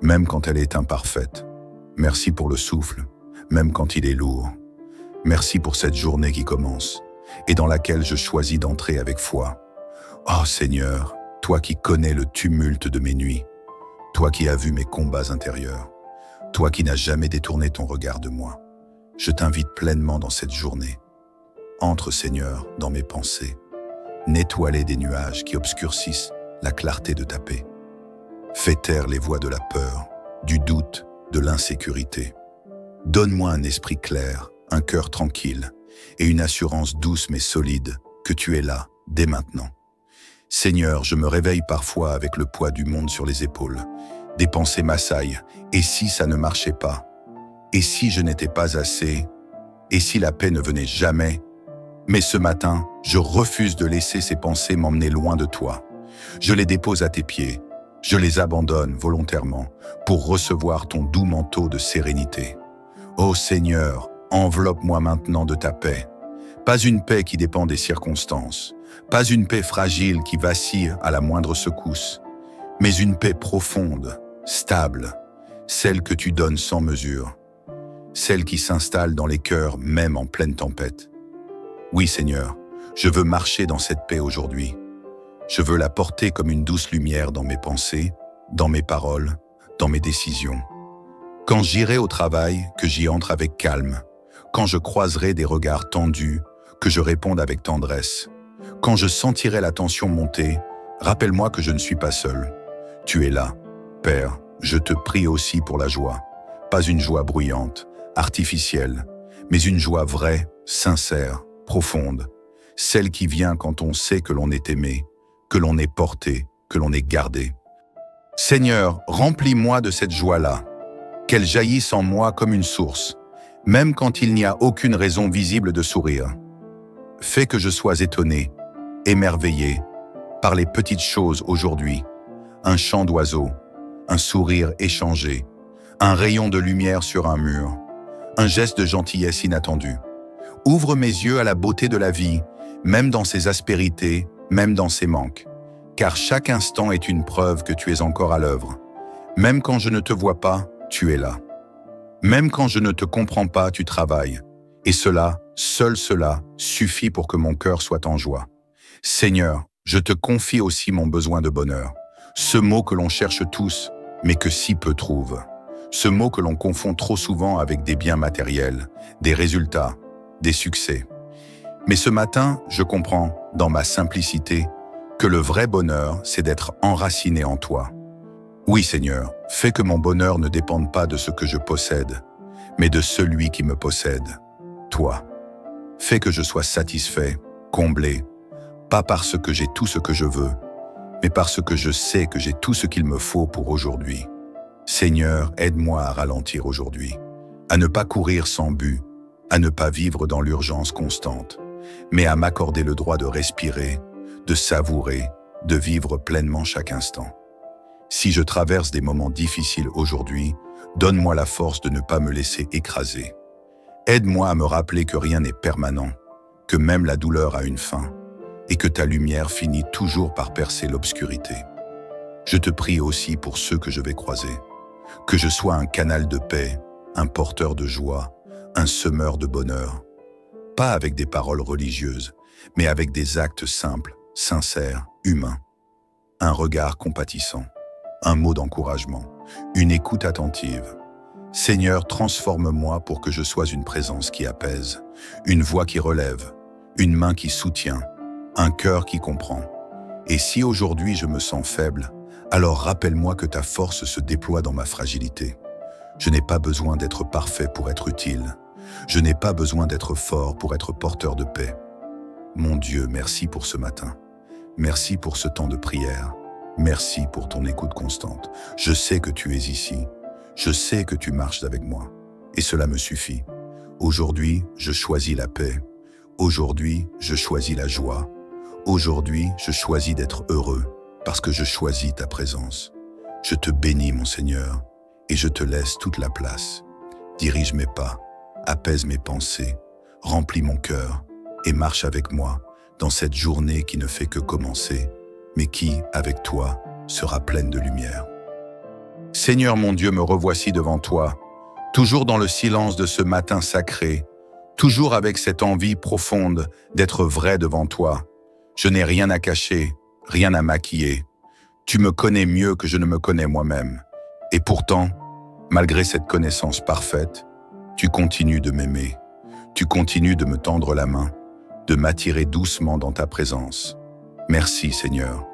même quand elle est imparfaite. Merci pour le souffle, même quand il est lourd. Merci pour cette journée qui commence et dans laquelle je choisis d'entrer avec foi. Oh Seigneur, toi qui connais le tumulte de mes nuits, toi qui as vu mes combats intérieurs, toi qui n'as jamais détourné ton regard de moi, je t'invite pleinement dans cette journée. Entre, Seigneur, dans mes pensées, nettoie-les des nuages qui obscurcissent la clarté de ta paix. Fais taire les voix de la peur, du doute, de l'insécurité. Donne-moi un esprit clair, un cœur tranquille et une assurance douce mais solide que tu es là, dès maintenant. Seigneur, je me réveille parfois avec le poids du monde sur les épaules. Des pensées m'assaillent. Et si ça ne marchait pas? Et si je n'étais pas assez? Et si la paix ne venait jamais? Mais ce matin, je refuse de laisser ces pensées m'emmener loin de toi. Je les dépose à tes pieds. Je les abandonne volontairement pour recevoir ton doux manteau de sérénité. Ô Seigneur, enveloppe-moi maintenant de ta paix. Pas une paix qui dépend des circonstances, pas une paix fragile qui vacille à la moindre secousse, mais une paix profonde, stable, celle que tu donnes sans mesure, celle qui s'installe dans les cœurs même en pleine tempête. Oui Seigneur, je veux marcher dans cette paix aujourd'hui. Je veux la porter comme une douce lumière dans mes pensées, dans mes paroles, dans mes décisions. Quand j'irai au travail, que j'y entre avec calme. Quand je croiserai des regards tendus, que je réponde avec tendresse. Quand je sentirai la tension monter, rappelle-moi que je ne suis pas seul. Tu es là. Père, je te prie aussi pour la joie. Pas une joie bruyante, artificielle, mais une joie vraie, sincère, profonde. Celle qui vient quand on sait que l'on est aimé, que l'on est porté, que l'on est gardé. Seigneur, remplis-moi de cette joie-là, qu'elle jaillisse en moi comme une source, même quand il n'y a aucune raison visible de sourire. Fais que je sois étonné, émerveillé, par les petites choses aujourd'hui, un chant d'oiseau, un sourire échangé, un rayon de lumière sur un mur, un geste de gentillesse inattendu. Ouvre mes yeux à la beauté de la vie, même dans ses aspérités, même dans ses manques, car chaque instant est une preuve que tu es encore à l'œuvre. Même quand je ne te vois pas, tu es là. Même quand je ne te comprends pas, tu travailles. Et cela, seul cela, suffit pour que mon cœur soit en joie. Seigneur, je te confie aussi mon besoin de bonheur. Ce mot que l'on cherche tous, mais que si peu trouvent. Ce mot que l'on confond trop souvent avec des biens matériels, des résultats, des succès. Mais ce matin, je comprends, dans ma simplicité, que le vrai bonheur, c'est d'être enraciné en toi. Oui, Seigneur, fais que mon bonheur ne dépende pas de ce que je possède, mais de celui qui me possède, toi. Fais que je sois satisfait, comblé, pas parce que j'ai tout ce que je veux, mais parce que je sais que j'ai tout ce qu'il me faut pour aujourd'hui. Seigneur, aide-moi à ralentir aujourd'hui, à ne pas courir sans but, à ne pas vivre dans l'urgence constante, mais à m'accorder le droit de respirer, de savourer, de vivre pleinement chaque instant. Si je traverse des moments difficiles aujourd'hui, donne-moi la force de ne pas me laisser écraser. Aide-moi à me rappeler que rien n'est permanent, que même la douleur a une fin. et que ta lumière finit toujours par percer l'obscurité. Je te prie aussi pour ceux que je vais croiser, que je sois un canal de paix, un porteur de joie, un semeur de bonheur, pas avec des paroles religieuses, mais avec des actes simples, sincères, humains. Un regard compatissant, un mot d'encouragement, une écoute attentive. Seigneur, transforme-moi pour que je sois une présence qui apaise, une voix qui relève, une main qui soutient, un cœur qui comprend. Et si aujourd'hui je me sens faible, alors rappelle-moi que ta force se déploie dans ma fragilité. Je n'ai pas besoin d'être parfait pour être utile. Je n'ai pas besoin d'être fort pour être porteur de paix. Mon Dieu, merci pour ce matin. Merci pour ce temps de prière. Merci pour ton écoute constante. Je sais que tu es ici. Je sais que tu marches avec moi. Et cela me suffit. Aujourd'hui, je choisis la paix. Aujourd'hui, je choisis la joie. Aujourd'hui, je choisis d'être heureux parce que je choisis ta présence. Je te bénis, mon Seigneur, et je te laisse toute la place. Dirige mes pas, apaise mes pensées, remplis mon cœur et marche avec moi dans cette journée qui ne fait que commencer, mais qui, avec toi, sera pleine de lumière. Seigneur mon Dieu, me revoici devant toi, toujours dans le silence de ce matin sacré, toujours avec cette envie profonde d'être vrai devant toi. Je n'ai rien à cacher, rien à maquiller. Tu me connais mieux que je ne me connais moi-même. Et pourtant, malgré cette connaissance parfaite, tu continues de m'aimer. Tu continues de me tendre la main, de m'attirer doucement dans ta présence. Merci Seigneur.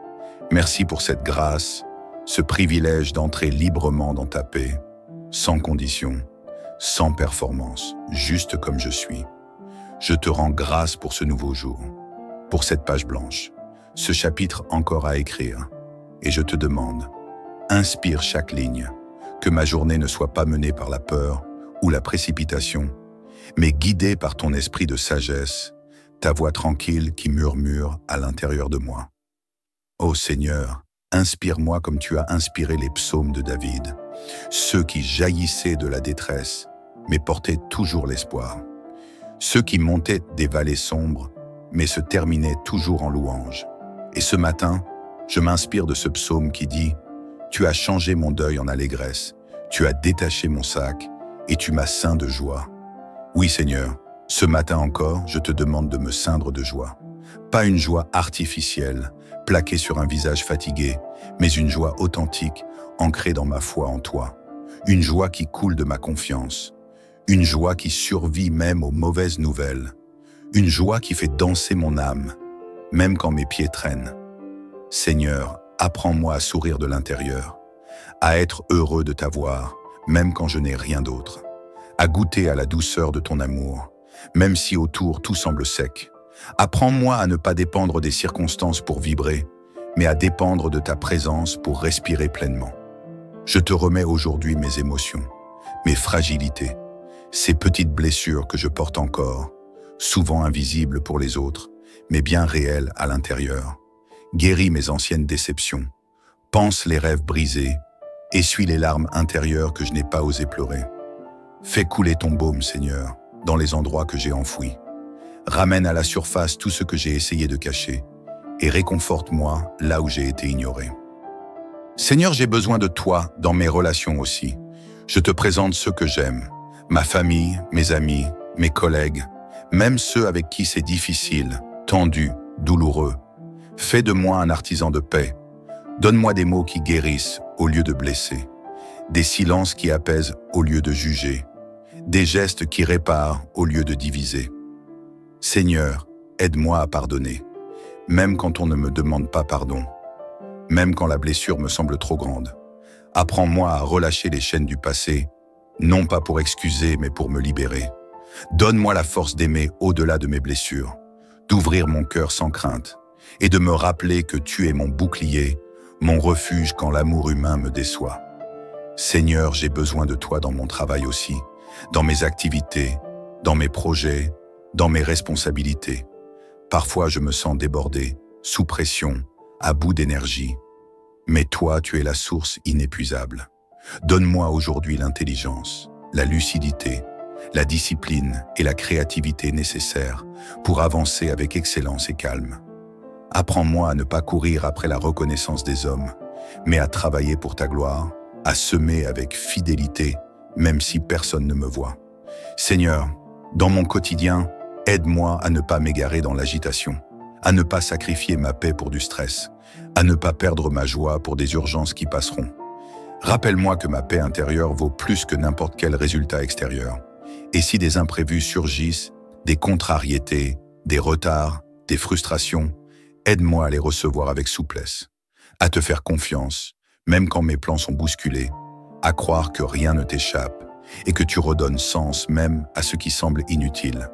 Merci pour cette grâce, ce privilège d'entrer librement dans ta paix, sans condition, sans performance, juste comme je suis. Je te rends grâce pour ce nouveau jour, pour cette page blanche, ce chapitre encore à écrire. Et je te demande, inspire chaque ligne, que ma journée ne soit pas menée par la peur ou la précipitation, mais guidée par ton esprit de sagesse, ta voix tranquille qui murmure à l'intérieur de moi. Ô Seigneur, inspire-moi comme tu as inspiré les psaumes de David, ceux qui jaillissaient de la détresse, mais portaient toujours l'espoir. Ceux qui montaient des vallées sombres, mais se terminaient toujours en louange. Et ce matin, je m'inspire de ce psaume qui dit « Tu as changé mon deuil en allégresse, tu as détaché mon sac, et tu m'as ceint de joie. » Oui Seigneur, ce matin encore, je te demande de me ceindre de joie. Pas une joie artificielle, plaquée sur un visage fatigué, mais une joie authentique, ancrée dans ma foi en toi. Une joie qui coule de ma confiance. Une joie qui survit même aux mauvaises nouvelles. Une joie qui fait danser mon âme, même quand mes pieds traînent. Seigneur, apprends-moi à sourire de l'intérieur, à être heureux de t'avoir, même quand je n'ai rien d'autre, à goûter à la douceur de ton amour, même si autour tout semble sec. Apprends-moi à ne pas dépendre des circonstances pour vibrer, mais à dépendre de ta présence pour respirer pleinement. Je te remets aujourd'hui mes émotions, mes fragilités, ces petites blessures que je porte encore, souvent invisibles pour les autres, mais bien réelles à l'intérieur. Guéris mes anciennes déceptions, pense les rêves brisés, essuie les larmes intérieures que je n'ai pas osé pleurer. Fais couler ton baume, Seigneur, dans les endroits que j'ai enfouis. Ramène à la surface tout ce que j'ai essayé de cacher et réconforte-moi là où j'ai été ignoré. Seigneur, j'ai besoin de toi dans mes relations aussi. Je te présente ceux que j'aime, ma famille, mes amis, mes collègues, même ceux avec qui c'est difficile, tendu, douloureux. Fais de moi un artisan de paix. Donne-moi des mots qui guérissent au lieu de blesser, des silences qui apaisent au lieu de juger, des gestes qui réparent au lieu de diviser. Seigneur, aide-moi à pardonner, même quand on ne me demande pas pardon, même quand la blessure me semble trop grande. Apprends-moi à relâcher les chaînes du passé, non pas pour excuser, mais pour me libérer. Donne-moi la force d'aimer au-delà de mes blessures, d'ouvrir mon cœur sans crainte et de me rappeler que tu es mon bouclier, mon refuge quand l'amour humain me déçoit. Seigneur, j'ai besoin de toi dans mon travail aussi, dans mes activités, dans mes projets, dans mes responsabilités. Parfois, je me sens débordé, sous pression, à bout d'énergie. Mais toi, tu es la source inépuisable. Donne-moi aujourd'hui l'intelligence, la lucidité, la discipline et la créativité nécessaires pour avancer avec excellence et calme. Apprends-moi à ne pas courir après la reconnaissance des hommes, mais à travailler pour ta gloire, à semer avec fidélité, même si personne ne me voit. Seigneur, dans mon quotidien, aide-moi à ne pas m'égarer dans l'agitation, à ne pas sacrifier ma paix pour du stress, à ne pas perdre ma joie pour des urgences qui passeront. Rappelle-moi que ma paix intérieure vaut plus que n'importe quel résultat extérieur. Et si des imprévus surgissent, des contrariétés, des retards, des frustrations, aide-moi à les recevoir avec souplesse, à te faire confiance, même quand mes plans sont bousculés, à croire que rien ne t'échappe et que tu redonnes sens même à ce qui semble inutile.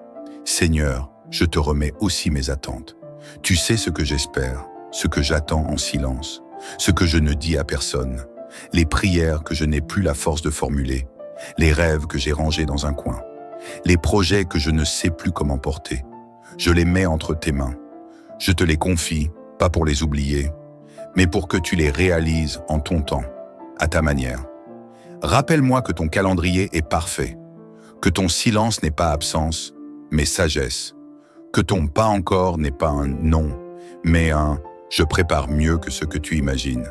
Seigneur, je te remets aussi mes attentes. Tu sais ce que j'espère, ce que j'attends en silence, ce que je ne dis à personne, les prières que je n'ai plus la force de formuler, les rêves que j'ai rangés dans un coin, les projets que je ne sais plus comment porter. Je les mets entre tes mains. Je te les confie, pas pour les oublier, mais pour que tu les réalises en ton temps, à ta manière. Rappelle-moi que ton calendrier est parfait, que ton silence n'est pas absence, mais sagesse, que ton pas encore n'est pas un non, mais un « je prépare mieux que ce que tu imagines ».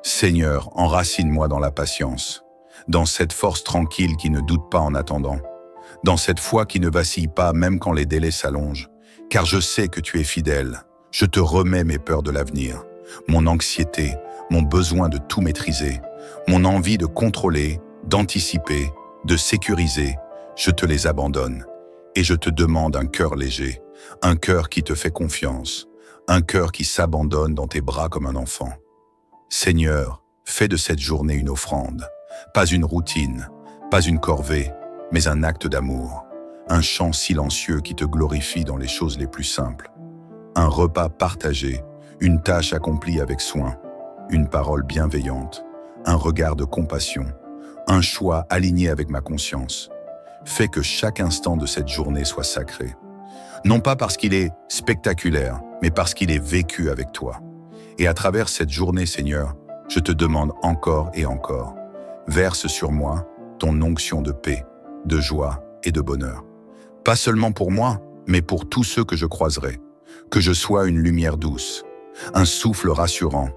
Seigneur, enracine-moi dans la patience, dans cette force tranquille qui ne doute pas en attendant, dans cette foi qui ne vacille pas même quand les délais s'allongent, car je sais que tu es fidèle. Je te remets mes peurs de l'avenir, mon anxiété, mon besoin de tout maîtriser, mon envie de contrôler, d'anticiper, de sécuriser. Je te les abandonne et je te demande un cœur léger, un cœur qui te fait confiance, un cœur qui s'abandonne dans tes bras comme un enfant. Seigneur, fais de cette journée une offrande, pas une routine, pas une corvée, mais un acte d'amour, un chant silencieux qui te glorifie dans les choses les plus simples, un repas partagé, une tâche accomplie avec soin, une parole bienveillante, un regard de compassion, un choix aligné avec ma conscience. Fais que chaque instant de cette journée soit sacré, non pas parce qu'il est spectaculaire, mais parce qu'il est vécu avec toi. Et à travers cette journée, Seigneur, je te demande encore et encore, verse sur moi ton onction de paix, de joie et de bonheur. Pas seulement pour moi, mais pour tous ceux que je croiserai. Que je sois une lumière douce, un souffle rassurant,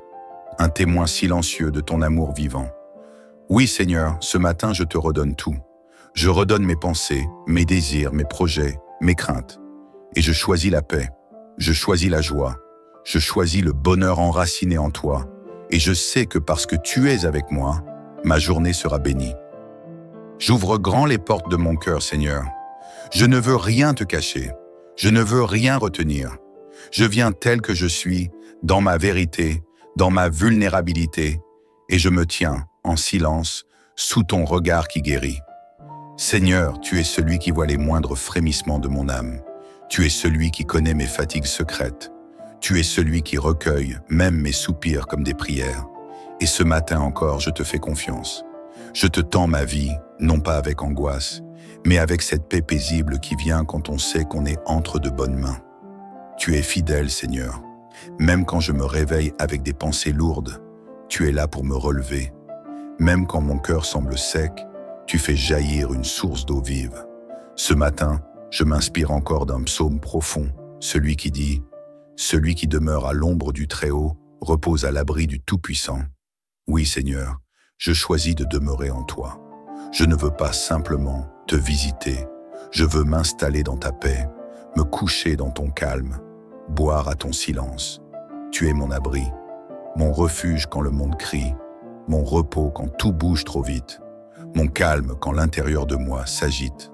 un témoin silencieux de ton amour vivant. Oui, Seigneur, ce matin, je te redonne tout. Je redonne mes pensées, mes désirs, mes projets, mes craintes. Et je choisis la paix, je choisis la joie, je choisis le bonheur enraciné en toi. Et je sais que parce que tu es avec moi, ma journée sera bénie. J'ouvre grand les portes de mon cœur, Seigneur. Je ne veux rien te cacher, je ne veux rien retenir. Je viens tel que je suis, dans ma vérité, dans ma vulnérabilité, et je me tiens, en silence, sous ton regard qui guérit. Seigneur, tu es celui qui voit les moindres frémissements de mon âme. Tu es celui qui connaît mes fatigues secrètes. Tu es celui qui recueille même mes soupirs comme des prières. Et ce matin encore, je te fais confiance. Je te tends ma vie, non pas avec angoisse, mais avec cette paix paisible qui vient quand on sait qu'on est entre de bonnes mains. Tu es fidèle, Seigneur. Même quand je me réveille avec des pensées lourdes, tu es là pour me relever. Même quand mon cœur semble sec, tu fais jaillir une source d'eau vive. Ce matin, je m'inspire encore d'un psaume profond, celui qui dit « Celui qui demeure à l'ombre du Très-Haut repose à l'abri du Tout-Puissant. » Oui, Seigneur, je choisis de demeurer en toi. Je ne veux pas simplement te visiter. Je veux m'installer dans ta paix, me coucher dans ton calme, boire à ton silence. Tu es mon abri, mon refuge quand le monde crie, mon repos quand tout bouge trop vite, mon calme quand l'intérieur de moi s'agite.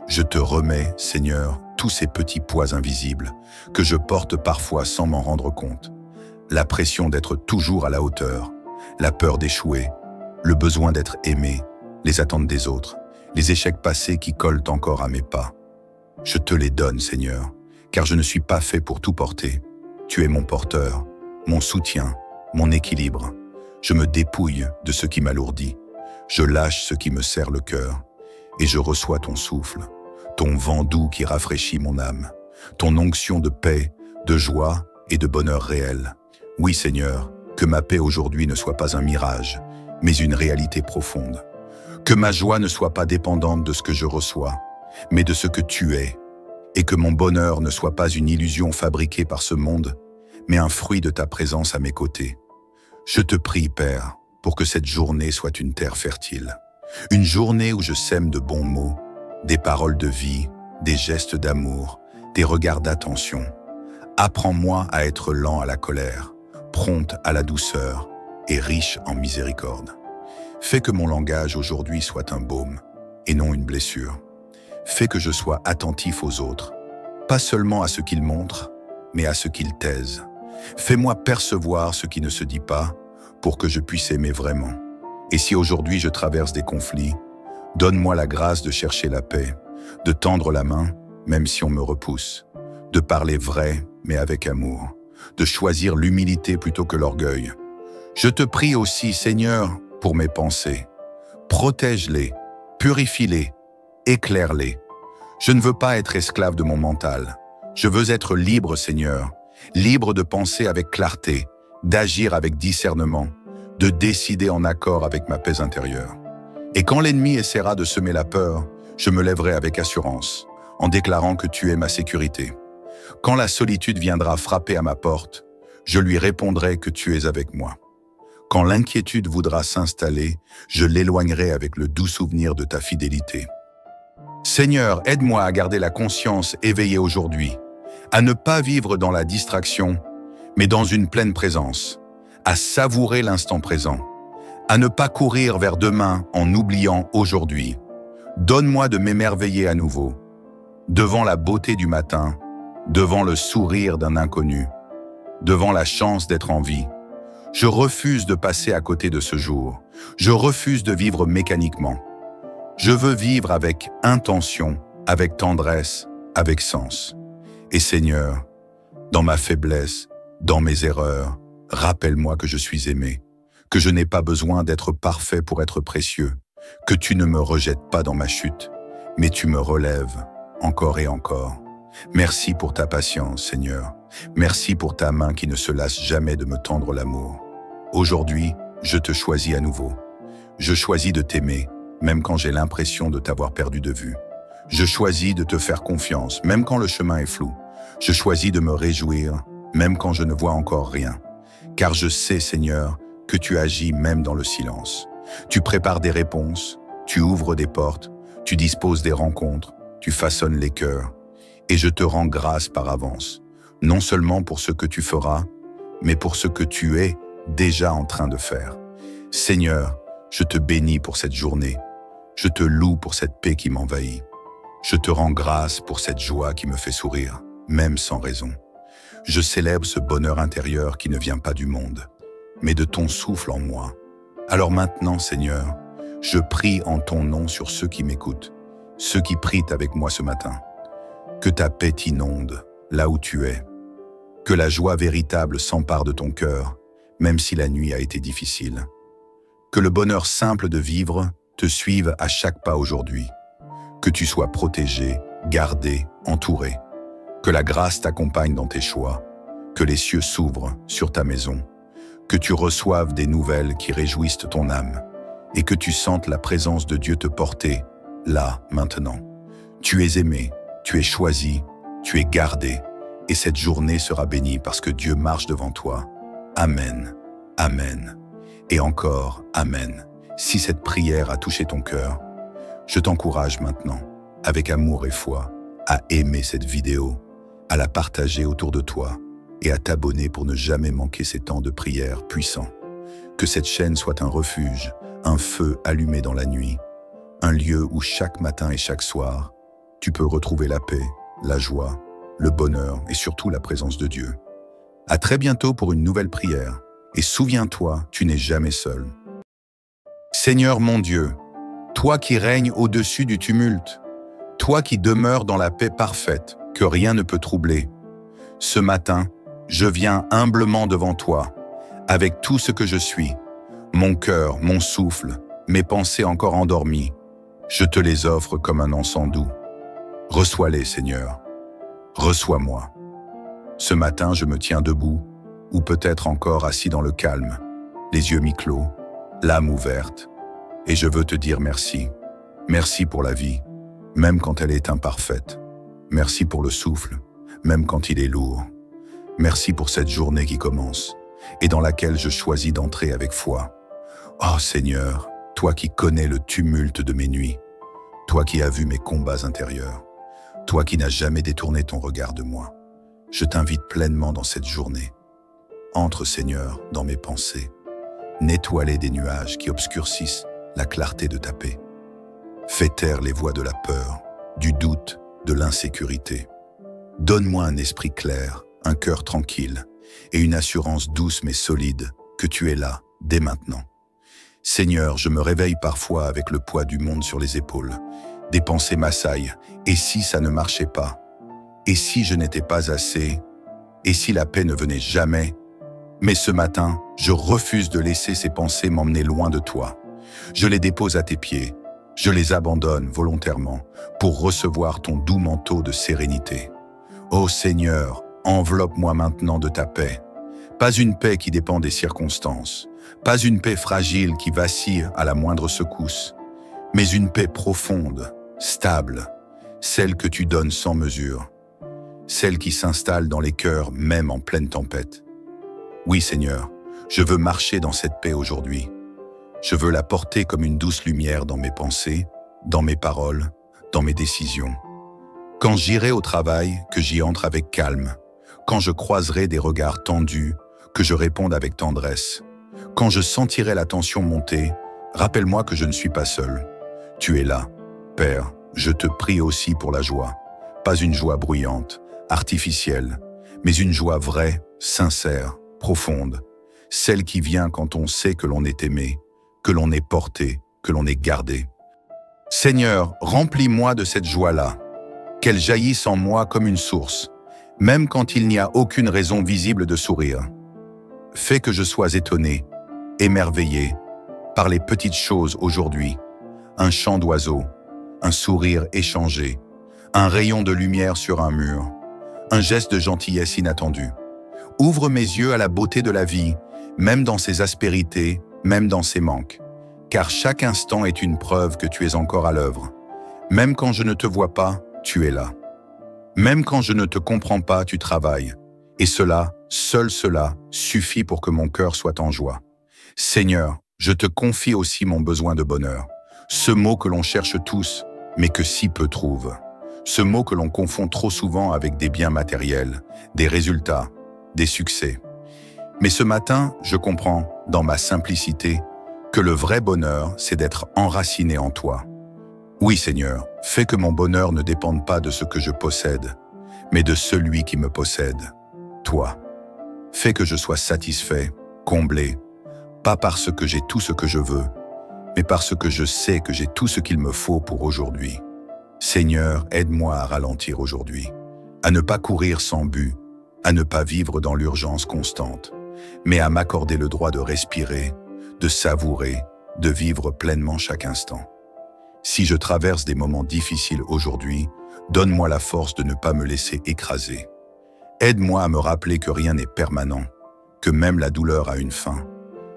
Je te remets, Seigneur, tous ces petits poids invisibles que je porte parfois sans m'en rendre compte. La pression d'être toujours à la hauteur, la peur d'échouer, le besoin d'être aimé, les attentes des autres, les échecs passés qui collent encore à mes pas. Je te les donne, Seigneur, car je ne suis pas fait pour tout porter. Tu es mon porteur, mon soutien, mon équilibre. Je me dépouille de ce qui m'alourdit. Je lâche ce qui me serre le cœur. Et je reçois ton souffle, ton vent doux qui rafraîchit mon âme, ton onction de paix, de joie et de bonheur réel. Oui, Seigneur, que ma paix aujourd'hui ne soit pas un mirage, mais une réalité profonde. Que ma joie ne soit pas dépendante de ce que je reçois, mais de ce que tu es. Et que mon bonheur ne soit pas une illusion fabriquée par ce monde, mais un fruit de ta présence à mes côtés. Je te prie, Père, pour que cette journée soit une terre fertile. Une journée où je sème de bons mots, des paroles de vie, des gestes d'amour, des regards d'attention. Apprends-moi à être lent à la colère, prompt à la douceur et riche en miséricorde. Fais que mon langage aujourd'hui soit un baume et non une blessure. Fais que je sois attentif aux autres, pas seulement à ce qu'ils montrent, mais à ce qu'ils taisent. Fais-moi percevoir ce qui ne se dit pas pour que je puisse aimer vraiment. Et si aujourd'hui je traverse des conflits, donne-moi la grâce de chercher la paix, de tendre la main, même si on me repousse, de parler vrai, mais avec amour, de choisir l'humilité plutôt que l'orgueil. Je te prie aussi, Seigneur, pour mes pensées. Protège-les, purifie-les, éclaire-les. Je ne veux pas être esclave de mon mental. Je veux être libre, Seigneur, libre de penser avec clarté, d'agir avec discernement, de décider en accord avec ma paix intérieure. Et quand l'ennemi essaiera de semer la peur, je me lèverai avec assurance, en déclarant que tu es ma sécurité. Quand la solitude viendra frapper à ma porte, je lui répondrai que tu es avec moi. Quand l'inquiétude voudra s'installer, je l'éloignerai avec le doux souvenir de ta fidélité. Seigneur, aide-moi à garder la conscience éveillée aujourd'hui, à ne pas vivre dans la distraction, mais dans une pleine présence, à savourer l'instant présent, à ne pas courir vers demain en oubliant aujourd'hui. Donne-moi de m'émerveiller à nouveau, devant la beauté du matin, devant le sourire d'un inconnu, devant la chance d'être en vie. Je refuse de passer à côté de ce jour. Je refuse de vivre mécaniquement. Je veux vivre avec intention, avec tendresse, avec sens. Et Seigneur, dans ma faiblesse, dans mes erreurs, rappelle-moi que je suis aimé, que je n'ai pas besoin d'être parfait pour être précieux, que tu ne me rejettes pas dans ma chute, mais tu me relèves encore et encore. Merci pour ta patience, Seigneur. Merci pour ta main qui ne se lasse jamais de me tendre l'amour. Aujourd'hui, je te choisis à nouveau. Je choisis de t'aimer, même quand j'ai l'impression de t'avoir perdu de vue. Je choisis de te faire confiance, même quand le chemin est flou. Je choisis de me réjouir, même quand je ne vois encore rien. Car je sais, Seigneur, que tu agis même dans le silence. Tu prépares des réponses, tu ouvres des portes, tu disposes des rencontres, tu façonnes les cœurs. Et je te rends grâce par avance, non seulement pour ce que tu feras, mais pour ce que tu es déjà en train de faire. Seigneur, je te bénis pour cette journée. Je te loue pour cette paix qui m'envahit. Je te rends grâce pour cette joie qui me fait sourire, même sans raison. Je célèbre ce bonheur intérieur qui ne vient pas du monde, mais de ton souffle en moi. Alors maintenant, Seigneur, je prie en ton nom sur ceux qui m'écoutent, ceux qui prient avec moi ce matin. Que ta paix t'inonde là où tu es. Que la joie véritable s'empare de ton cœur, même si la nuit a été difficile. Que le bonheur simple de vivre te suive à chaque pas aujourd'hui. Que tu sois protégé, gardé, entouré. Que la grâce t'accompagne dans tes choix. Que les cieux s'ouvrent sur ta maison. Que tu reçoives des nouvelles qui réjouissent ton âme. Et que tu sentes la présence de Dieu te porter, là, maintenant. Tu es aimé, tu es choisi, tu es gardé. Et cette journée sera bénie parce que Dieu marche devant toi. Amen. Amen. Et encore, Amen. Si cette prière a touché ton cœur, je t'encourage maintenant, avec amour et foi, à aimer cette vidéo, à la partager autour de toi et à t'abonner pour ne jamais manquer ces temps de prière puissants. Que cette chaîne soit un refuge, un feu allumé dans la nuit, un lieu où chaque matin et chaque soir, tu peux retrouver la paix, la joie, le bonheur et surtout la présence de Dieu. À très bientôt pour une nouvelle prière. Et souviens-toi, tu n'es jamais seul. Seigneur mon Dieu, toi qui règnes au-dessus du tumulte, toi qui demeures dans la paix parfaite, que rien ne peut troubler. Ce matin, je viens humblement devant toi, avec tout ce que je suis, mon cœur, mon souffle, mes pensées encore endormies. Je te les offre comme un encens doux. Reçois-les, Seigneur. Reçois-moi. Ce matin, je me tiens debout, ou peut-être encore assis dans le calme, les yeux mi-clos, l'âme ouverte, et je veux te dire merci. Merci pour la vie, même quand elle est imparfaite. Merci pour le souffle, même quand il est lourd. Merci pour cette journée qui commence et dans laquelle je choisis d'entrer avec foi. Oh Seigneur, toi qui connais le tumulte de mes nuits, toi qui as vu mes combats intérieurs, toi qui n'as jamais détourné ton regard de moi, je t'invite pleinement dans cette journée. Entre, Seigneur, dans mes pensées, nettoie-les des nuages qui obscurcissent la clarté de ta paix. Fais taire les voix de la peur, du doute, de l'insécurité. Donne-moi un esprit clair, un cœur tranquille et une assurance douce mais solide que tu es là, dès maintenant. Seigneur, je me réveille parfois avec le poids du monde sur les épaules. Des pensées m'assaillent. Et si ça ne marchait pas? Et si je n'étais pas assez? Et si la paix ne venait jamais? Mais ce matin, je refuse de laisser ces pensées m'emmener loin de toi. Je les dépose à tes pieds. Je les abandonne volontairement pour recevoir ton doux manteau de sérénité. Ô Seigneur, enveloppe-moi maintenant de ta paix. Pas une paix qui dépend des circonstances, pas une paix fragile qui vacille à la moindre secousse, mais une paix profonde, stable, celle que tu donnes sans mesure, celle qui s'installe dans les cœurs même en pleine tempête. Oui Seigneur, je veux marcher dans cette paix aujourd'hui. Je veux la porter comme une douce lumière dans mes pensées, dans mes paroles, dans mes décisions. Quand j'irai au travail, que j'y entre avec calme. Quand je croiserai des regards tendus, que je réponde avec tendresse. Quand je sentirai la tension monter, rappelle-moi que je ne suis pas seul. Tu es là. Père, je te prie aussi pour la joie. Pas une joie bruyante, artificielle, mais une joie vraie, sincère, profonde. Celle qui vient quand on sait que l'on est aimé, que l'on est porté, que l'on est gardé. Seigneur, remplis-moi de cette joie-là, qu'elle jaillisse en moi comme une source, même quand il n'y a aucune raison visible de sourire. Fais que je sois étonné, émerveillé, par les petites choses aujourd'hui, un chant d'oiseau, un sourire échangé, un rayon de lumière sur un mur, un geste de gentillesse inattendu. Ouvre mes yeux à la beauté de la vie, même dans ses aspérités, même dans ses manques, car chaque instant est une preuve que tu es encore à l'œuvre. Même quand je ne te vois pas, tu es là. Même quand je ne te comprends pas, tu travailles. Et cela, seul cela, suffit pour que mon cœur soit en joie. Seigneur, je te confie aussi mon besoin de bonheur. Ce mot que l'on cherche tous, mais que si peu trouvent. Ce mot que l'on confond trop souvent avec des biens matériels, des résultats, des succès. Mais ce matin, je comprends, dans ma simplicité, que le vrai bonheur, c'est d'être enraciné en toi. Oui, Seigneur, fais que mon bonheur ne dépende pas de ce que je possède, mais de celui qui me possède, toi. Fais que je sois satisfait, comblé, pas parce que j'ai tout ce que je veux, mais parce que je sais que j'ai tout ce qu'il me faut pour aujourd'hui. Seigneur, aide-moi à ralentir aujourd'hui, à ne pas courir sans but, à ne pas vivre dans l'urgence constante, mais à m'accorder le droit de respirer, de savourer, de vivre pleinement chaque instant. Si je traverse des moments difficiles aujourd'hui, donne-moi la force de ne pas me laisser écraser. Aide-moi à me rappeler que rien n'est permanent, que même la douleur a une fin,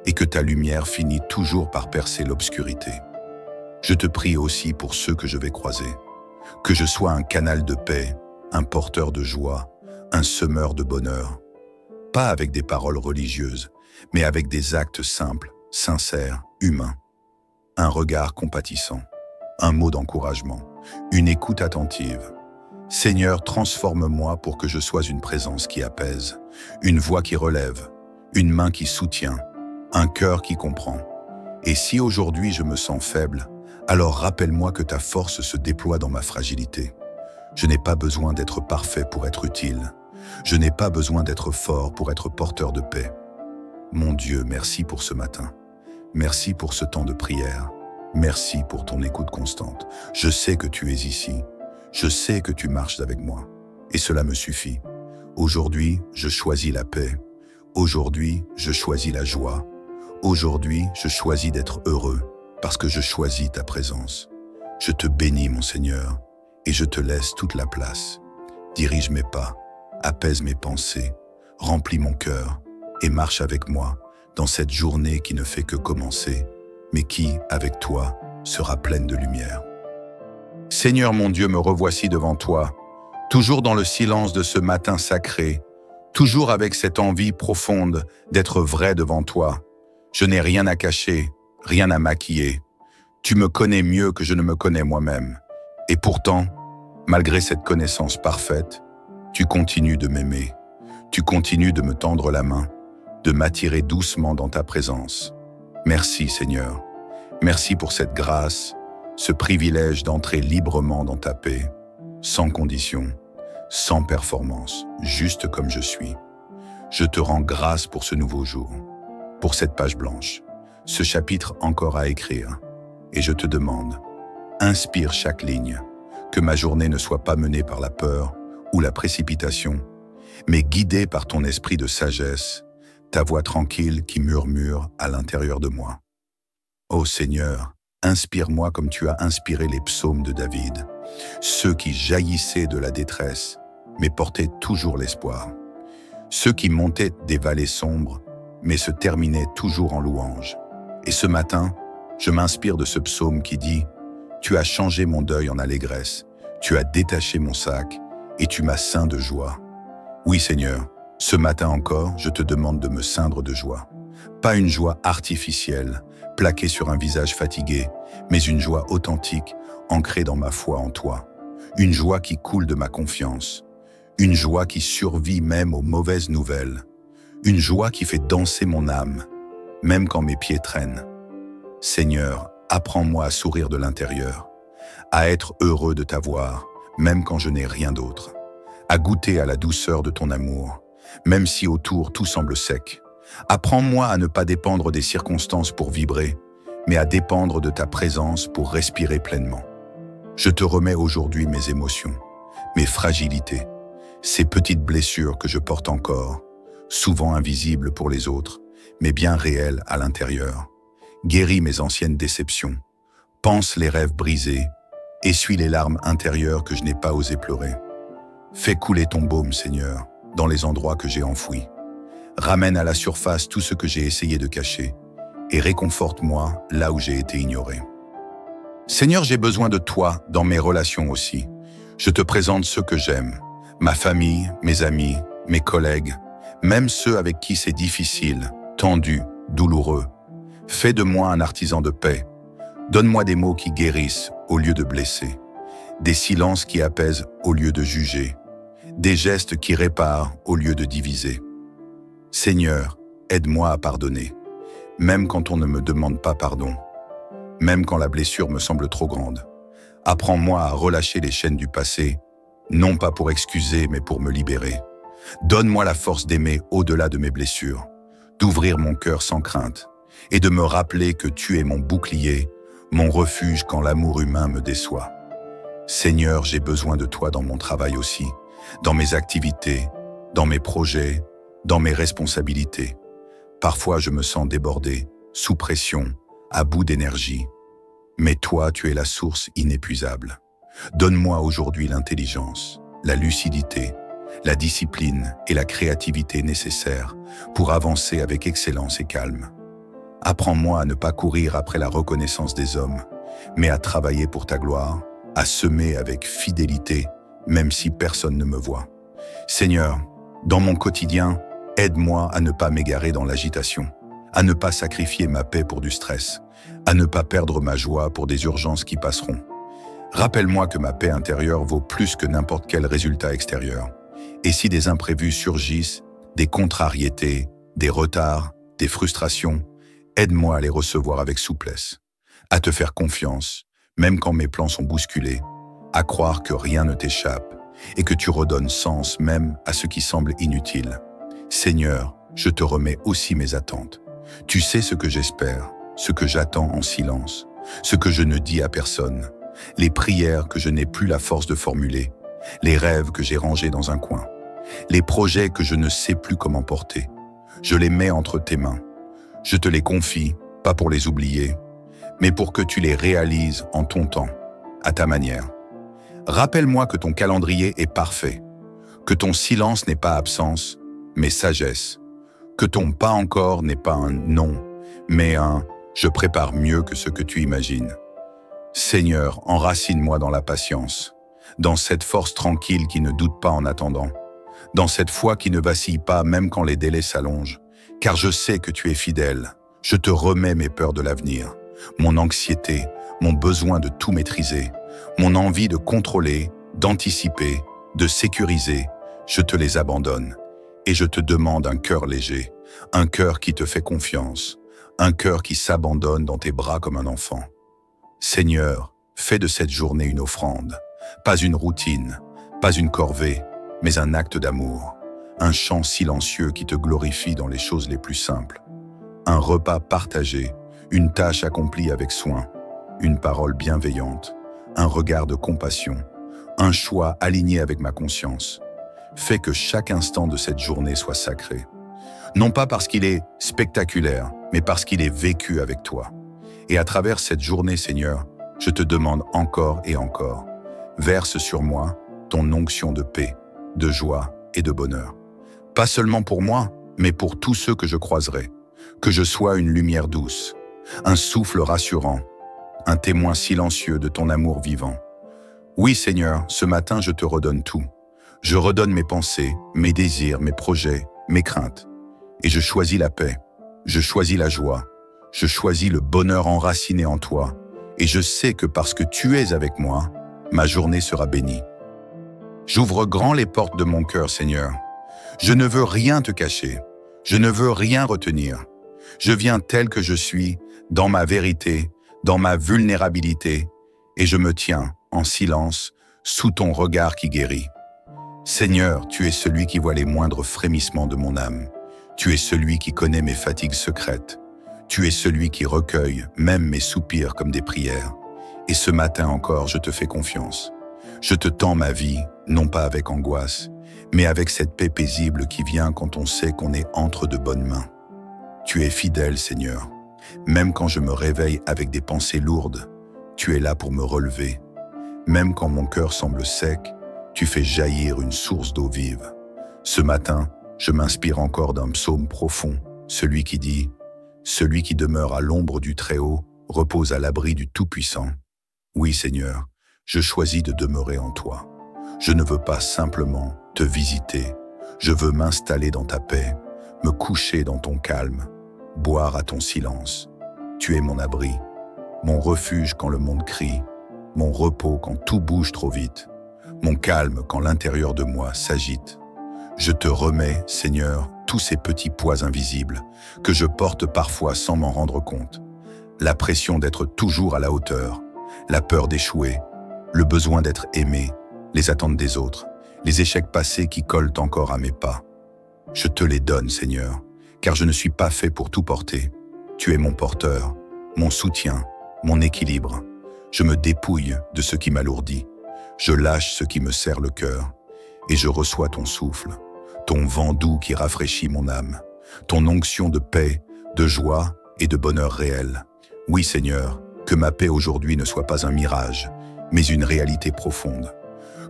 et que ta lumière finit toujours par percer l'obscurité. Je te prie aussi pour ceux que je vais croiser, que je sois un canal de paix, un porteur de joie, un semeur de bonheur, pas avec des paroles religieuses, mais avec des actes simples, sincères, humains. Un regard compatissant, un mot d'encouragement, une écoute attentive. Seigneur, transforme-moi pour que je sois une présence qui apaise, une voix qui relève, une main qui soutient, un cœur qui comprend. Et si aujourd'hui je me sens faible, alors rappelle-moi que ta force se déploie dans ma fragilité. Je n'ai pas besoin d'être parfait pour être utile. Je n'ai pas besoin d'être fort pour être porteur de paix. Mon Dieu, merci pour ce matin. Merci pour ce temps de prière. Merci pour ton écoute constante. Je sais que tu es ici. Je sais que tu marches avec moi. Et cela me suffit. Aujourd'hui, je choisis la paix. Aujourd'hui, je choisis la joie. Aujourd'hui, je choisis d'être heureux parce que je choisis ta présence. Je te bénis, mon Seigneur, et je te laisse toute la place. Dirige mes pas, apaise mes pensées, remplis mon cœur et marche avec moi dans cette journée qui ne fait que commencer, mais qui, avec toi, sera pleine de lumière. Seigneur mon Dieu, me revoici devant toi, toujours dans le silence de ce matin sacré, toujours avec cette envie profonde d'être vrai devant toi. Je n'ai rien à cacher, rien à maquiller. Tu me connais mieux que je ne me connais moi-même. Et pourtant, malgré cette connaissance parfaite, tu continues de m'aimer. Tu continues de me tendre la main, de m'attirer doucement dans ta présence. Merci Seigneur. Merci pour cette grâce, ce privilège d'entrer librement dans ta paix, sans condition, sans performance, juste comme je suis. Je te rends grâce pour ce nouveau jour, pour cette page blanche, ce chapitre encore à écrire. Et je te demande, inspire chaque ligne, que ma journée ne soit pas menée par la peur ou la précipitation, mais guidée par ton esprit de sagesse, ta voix tranquille qui murmure à l'intérieur de moi. Ô Seigneur, inspire-moi comme tu as inspiré les psaumes de David, ceux qui jaillissaient de la détresse, mais portaient toujours l'espoir. Ceux qui montaient des vallées sombres, mais se terminaient toujours en louange. Et ce matin, je m'inspire de ce psaume qui dit « Tu as changé mon deuil en allégresse, tu as détaché mon sac, et tu m'as ceint de joie. » Oui Seigneur, ce matin encore, je te demande de me ceindre de joie. Pas une joie artificielle, plaquée sur un visage fatigué, mais une joie authentique, ancrée dans ma foi en toi. Une joie qui coule de ma confiance. Une joie qui survit même aux mauvaises nouvelles. Une joie qui fait danser mon âme, même quand mes pieds traînent. Seigneur, apprends-moi à sourire de l'intérieur, à être heureux de t'avoir, même quand je n'ai rien d'autre, à goûter à la douceur de ton amour, même si autour tout semble sec. Apprends-moi à ne pas dépendre des circonstances pour vibrer, mais à dépendre de ta présence pour respirer pleinement. Je te remets aujourd'hui mes émotions, mes fragilités, ces petites blessures que je porte encore, souvent invisibles pour les autres, mais bien réelles à l'intérieur. Guéris mes anciennes déceptions, pense les rêves brisés, essuie les larmes intérieures que je n'ai pas osé pleurer. Fais couler ton baume, Seigneur, dans les endroits que j'ai enfouis. Ramène à la surface tout ce que j'ai essayé de cacher et réconforte-moi là où j'ai été ignoré. Seigneur, j'ai besoin de toi dans mes relations aussi. Je te présente ceux que j'aime, ma famille, mes amis, mes collègues, même ceux avec qui c'est difficile, tendu, douloureux. Fais de moi un artisan de paix. Donne-moi des mots qui guérissent au lieu de blesser, des silences qui apaisent au lieu de juger, des gestes qui réparent au lieu de diviser. Seigneur, aide-moi à pardonner, même quand on ne me demande pas pardon, même quand la blessure me semble trop grande. Apprends-moi à relâcher les chaînes du passé, non pas pour excuser, mais pour me libérer. Donne-moi la force d'aimer au-delà de mes blessures, d'ouvrir mon cœur sans crainte, et de me rappeler que tu es mon bouclier, mon refuge quand l'amour humain me déçoit. Seigneur, j'ai besoin de toi dans mon travail aussi, dans mes activités, dans mes projets, dans mes responsabilités. Parfois, je me sens débordé, sous pression, à bout d'énergie. Mais toi, tu es la source inépuisable. Donne-moi aujourd'hui l'intelligence, la lucidité, la discipline et la créativité nécessaires pour avancer avec excellence et calme. Apprends-moi à ne pas courir après la reconnaissance des hommes, mais à travailler pour ta gloire, à semer avec fidélité, même si personne ne me voit. Seigneur, dans mon quotidien, aide-moi à ne pas m'égarer dans l'agitation, à ne pas sacrifier ma paix pour du stress, à ne pas perdre ma joie pour des urgences qui passeront. Rappelle-moi que ma paix intérieure vaut plus que n'importe quel résultat extérieur. Et si des imprévus surgissent, des contrariétés, des retards, des frustrations, aide-moi à les recevoir avec souplesse, à te faire confiance, même quand mes plans sont bousculés, à croire que rien ne t'échappe et que tu redonnes sens même à ce qui semble inutile. Seigneur, je te remets aussi mes attentes. Tu sais ce que j'espère, ce que j'attends en silence, ce que je ne dis à personne, les prières que je n'ai plus la force de formuler, les rêves que j'ai rangés dans un coin, les projets que je ne sais plus comment porter. Je les mets entre tes mains. Je te les confie, pas pour les oublier, mais pour que tu les réalises en ton temps, à ta manière. Rappelle-moi que ton calendrier est parfait, que ton silence n'est pas absence, mais sagesse, que ton pas encore n'est pas un non, mais un « je prépare mieux que ce que tu imagines ». Seigneur, enracine-moi dans la patience, dans cette force tranquille qui ne doute pas en attendant, dans cette foi qui ne vacille pas même quand les délais s'allongent, car je sais que tu es fidèle. Je te remets mes peurs de l'avenir, mon anxiété, mon besoin de tout maîtriser, mon envie de contrôler, d'anticiper, de sécuriser, je te les abandonne. Et je te demande un cœur léger, un cœur qui te fait confiance, un cœur qui s'abandonne dans tes bras comme un enfant. Seigneur, fais de cette journée une offrande, pas une routine, pas une corvée, mais un acte d'amour, un chant silencieux qui te glorifie dans les choses les plus simples, un repas partagé, une tâche accomplie avec soin, une parole bienveillante, un regard de compassion, un choix aligné avec ma conscience. Fais que chaque instant de cette journée soit sacré. Non pas parce qu'il est spectaculaire, mais parce qu'il est vécu avec toi. Et à travers cette journée, Seigneur, je te demande encore et encore, verse sur moi ton onction de paix, de joie et de bonheur. Pas seulement pour moi, mais pour tous ceux que je croiserai. Que je sois une lumière douce, un souffle rassurant, un témoin silencieux de ton amour vivant. Oui, Seigneur, ce matin, je te redonne tout. Je redonne mes pensées, mes désirs, mes projets, mes craintes. Et je choisis la paix, je choisis la joie, je choisis le bonheur enraciné en toi. Et je sais que parce que tu es avec moi, ma journée sera bénie. J'ouvre grand les portes de mon cœur, Seigneur. Je ne veux rien te cacher, je ne veux rien retenir. Je viens tel que je suis, dans ma vérité, dans ma vulnérabilité, et je me tiens en silence, sous ton regard qui guérit. Seigneur, tu es celui qui voit les moindres frémissements de mon âme. Tu es celui qui connaît mes fatigues secrètes. Tu es celui qui recueille même mes soupirs comme des prières. Et ce matin encore, je te fais confiance. Je te tends ma vie, non pas avec angoisse, mais avec cette paix paisible qui vient quand on sait qu'on est entre de bonnes mains. Tu es fidèle, Seigneur. Même quand je me réveille avec des pensées lourdes, tu es là pour me relever. Même quand mon cœur semble sec, tu fais jaillir une source d'eau vive. Ce matin, je m'inspire encore d'un psaume profond, celui qui dit « Celui qui demeure à l'ombre du Très-Haut repose à l'abri du Tout-Puissant. » Oui, Seigneur, je choisis de demeurer en toi. Je ne veux pas simplement te visiter, je veux m'installer dans ta paix, me coucher dans ton calme, boire à ton silence. Tu es mon abri, mon refuge quand le monde crie, mon repos quand tout bouge trop vite, mon calme quand l'intérieur de moi s'agite. Je te remets, Seigneur, tous ces petits poids invisibles que je porte parfois sans m'en rendre compte. La pression d'être toujours à la hauteur, la peur d'échouer, le besoin d'être aimé, les attentes des autres, les échecs passés qui collent encore à mes pas. Je te les donne, Seigneur, car je ne suis pas fait pour tout porter. Tu es mon porteur, mon soutien, mon équilibre. Je me dépouille de ce qui m'alourdit. Je lâche ce qui me serre le cœur. Et je reçois ton souffle, ton vent doux qui rafraîchit mon âme, ton onction de paix, de joie et de bonheur réel. Oui, Seigneur, que ma paix aujourd'hui ne soit pas un mirage, mais une réalité profonde.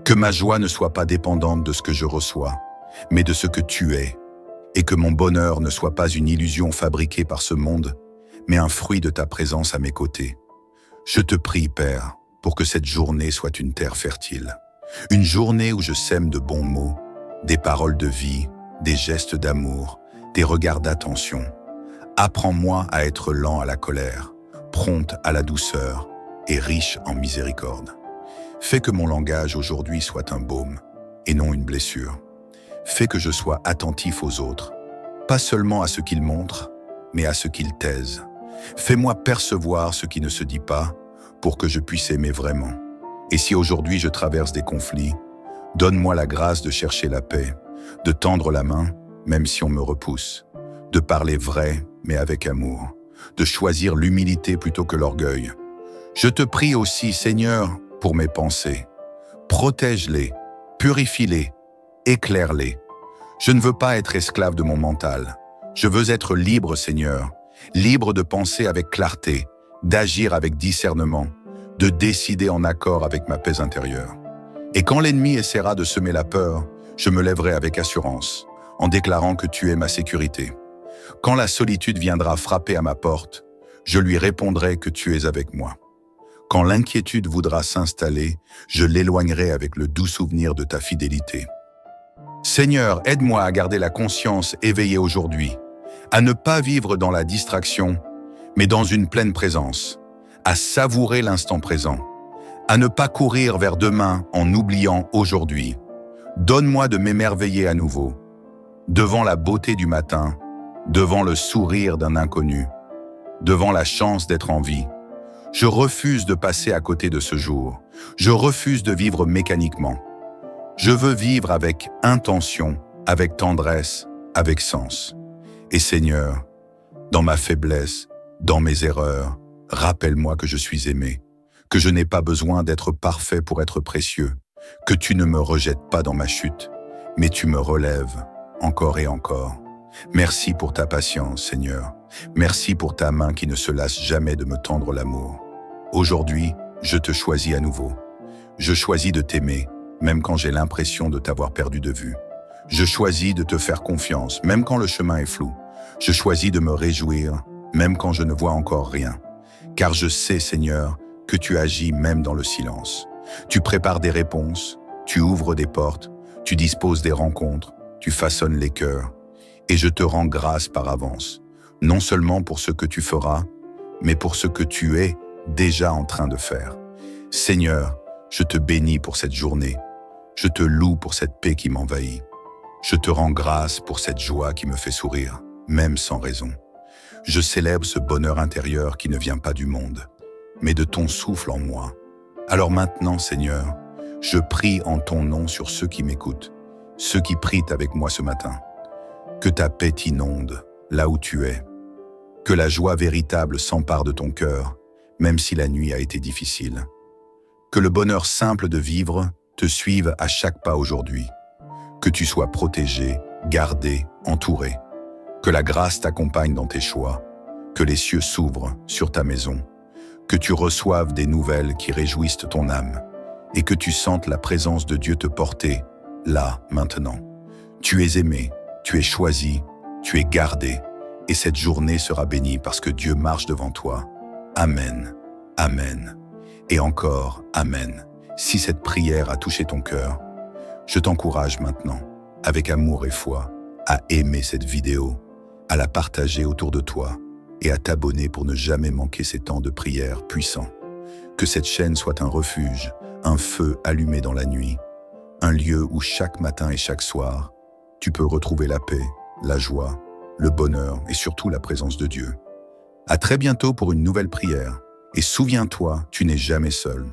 Que ma joie ne soit pas dépendante de ce que je reçois, mais de ce que tu es. Et que mon bonheur ne soit pas une illusion fabriquée par ce monde, mais un fruit de ta présence à mes côtés. Je te prie, Père, pour que cette journée soit une terre fertile. Une journée où je sème de bons mots, des paroles de vie, des gestes d'amour, des regards d'attention. Apprends-moi à être lent à la colère, prompt à la douceur et riche en miséricorde. Fais que mon langage aujourd'hui soit un baume et non une blessure. Fais que je sois attentif aux autres, pas seulement à ce qu'ils montrent, mais à ce qu'ils taisent. Fais-moi percevoir ce qui ne se dit pas pour que je puisse aimer vraiment. Et si aujourd'hui je traverse des conflits, donne-moi la grâce de chercher la paix, de tendre la main, même si on me repousse, de parler vrai, mais avec amour, de choisir l'humilité plutôt que l'orgueil. Je te prie aussi, Seigneur, pour mes pensées. Protège-les, purifie-les, éclaire-les. Je ne veux pas être esclave de mon mental. Je veux être libre, Seigneur, libre de penser avec clarté, d'agir avec discernement, de décider en accord avec ma paix intérieure. Et quand l'ennemi essaiera de semer la peur, je me lèverai avec assurance, en déclarant que tu es ma sécurité. Quand la solitude viendra frapper à ma porte, je lui répondrai que tu es avec moi. Quand l'inquiétude voudra s'installer, je l'éloignerai avec le doux souvenir de ta fidélité. Seigneur, aide-moi à garder la conscience éveillée aujourd'hui, à ne pas vivre dans la distraction, mais dans une pleine présence, à savourer l'instant présent, à ne pas courir vers demain en oubliant aujourd'hui. Donne-moi de m'émerveiller à nouveau, devant la beauté du matin, devant le sourire d'un inconnu, devant la chance d'être en vie. Je refuse de passer à côté de ce jour. Je refuse de vivre mécaniquement. Je veux vivre avec intention, avec tendresse, avec sens. Et Seigneur, dans ma faiblesse, dans mes erreurs, rappelle-moi que je suis aimé, que je n'ai pas besoin d'être parfait pour être précieux, que tu ne me rejettes pas dans ma chute, mais tu me relèves encore et encore. Merci pour ta patience, Seigneur. Merci pour ta main qui ne se lasse jamais de me tendre l'amour. Aujourd'hui, je te choisis à nouveau. Je choisis de t'aimer, même quand j'ai l'impression de t'avoir perdu de vue. Je choisis de te faire confiance, même quand le chemin est flou. Je choisis de me réjouir, même quand je ne vois encore rien. Car je sais, Seigneur, que tu agis même dans le silence. Tu prépares des réponses, tu ouvres des portes, tu disposes des rencontres, tu façonnes les cœurs. Et je te rends grâce par avance, non seulement pour ce que tu feras, mais pour ce que tu es déjà en train de faire. Seigneur, je te bénis pour cette journée. Je te loue pour cette paix qui m'envahit. Je te rends grâce pour cette joie qui me fait sourire, même sans raison. Je célèbre ce bonheur intérieur qui ne vient pas du monde, mais de ton souffle en moi. Alors maintenant, Seigneur, je prie en ton nom sur ceux qui m'écoutent, ceux qui prient avec moi ce matin. Que ta paix t'inonde là où tu es. Que la joie véritable s'empare de ton cœur, même si la nuit a été difficile. Que le bonheur simple de vivre te suive à chaque pas aujourd'hui. Que tu sois protégé, gardé, entouré. Que la grâce t'accompagne dans tes choix. Que les cieux s'ouvrent sur ta maison. Que tu reçoives des nouvelles qui réjouissent ton âme. Et que tu sentes la présence de Dieu te porter, là, maintenant. Tu es aimé. Tu es choisi, tu es gardé, et cette journée sera bénie parce que Dieu marche devant toi. Amen, Amen, et encore Amen. Si cette prière a touché ton cœur, je t'encourage maintenant, avec amour et foi, à aimer cette vidéo, à la partager autour de toi et à t'abonner pour ne jamais manquer ces temps de prière puissants. Que cette chaîne soit un refuge, un feu allumé dans la nuit, un lieu où chaque matin et chaque soir, tu peux retrouver la paix, la joie, le bonheur et surtout la présence de Dieu. À très bientôt pour une nouvelle prière. Et souviens-toi, tu n'es jamais seul.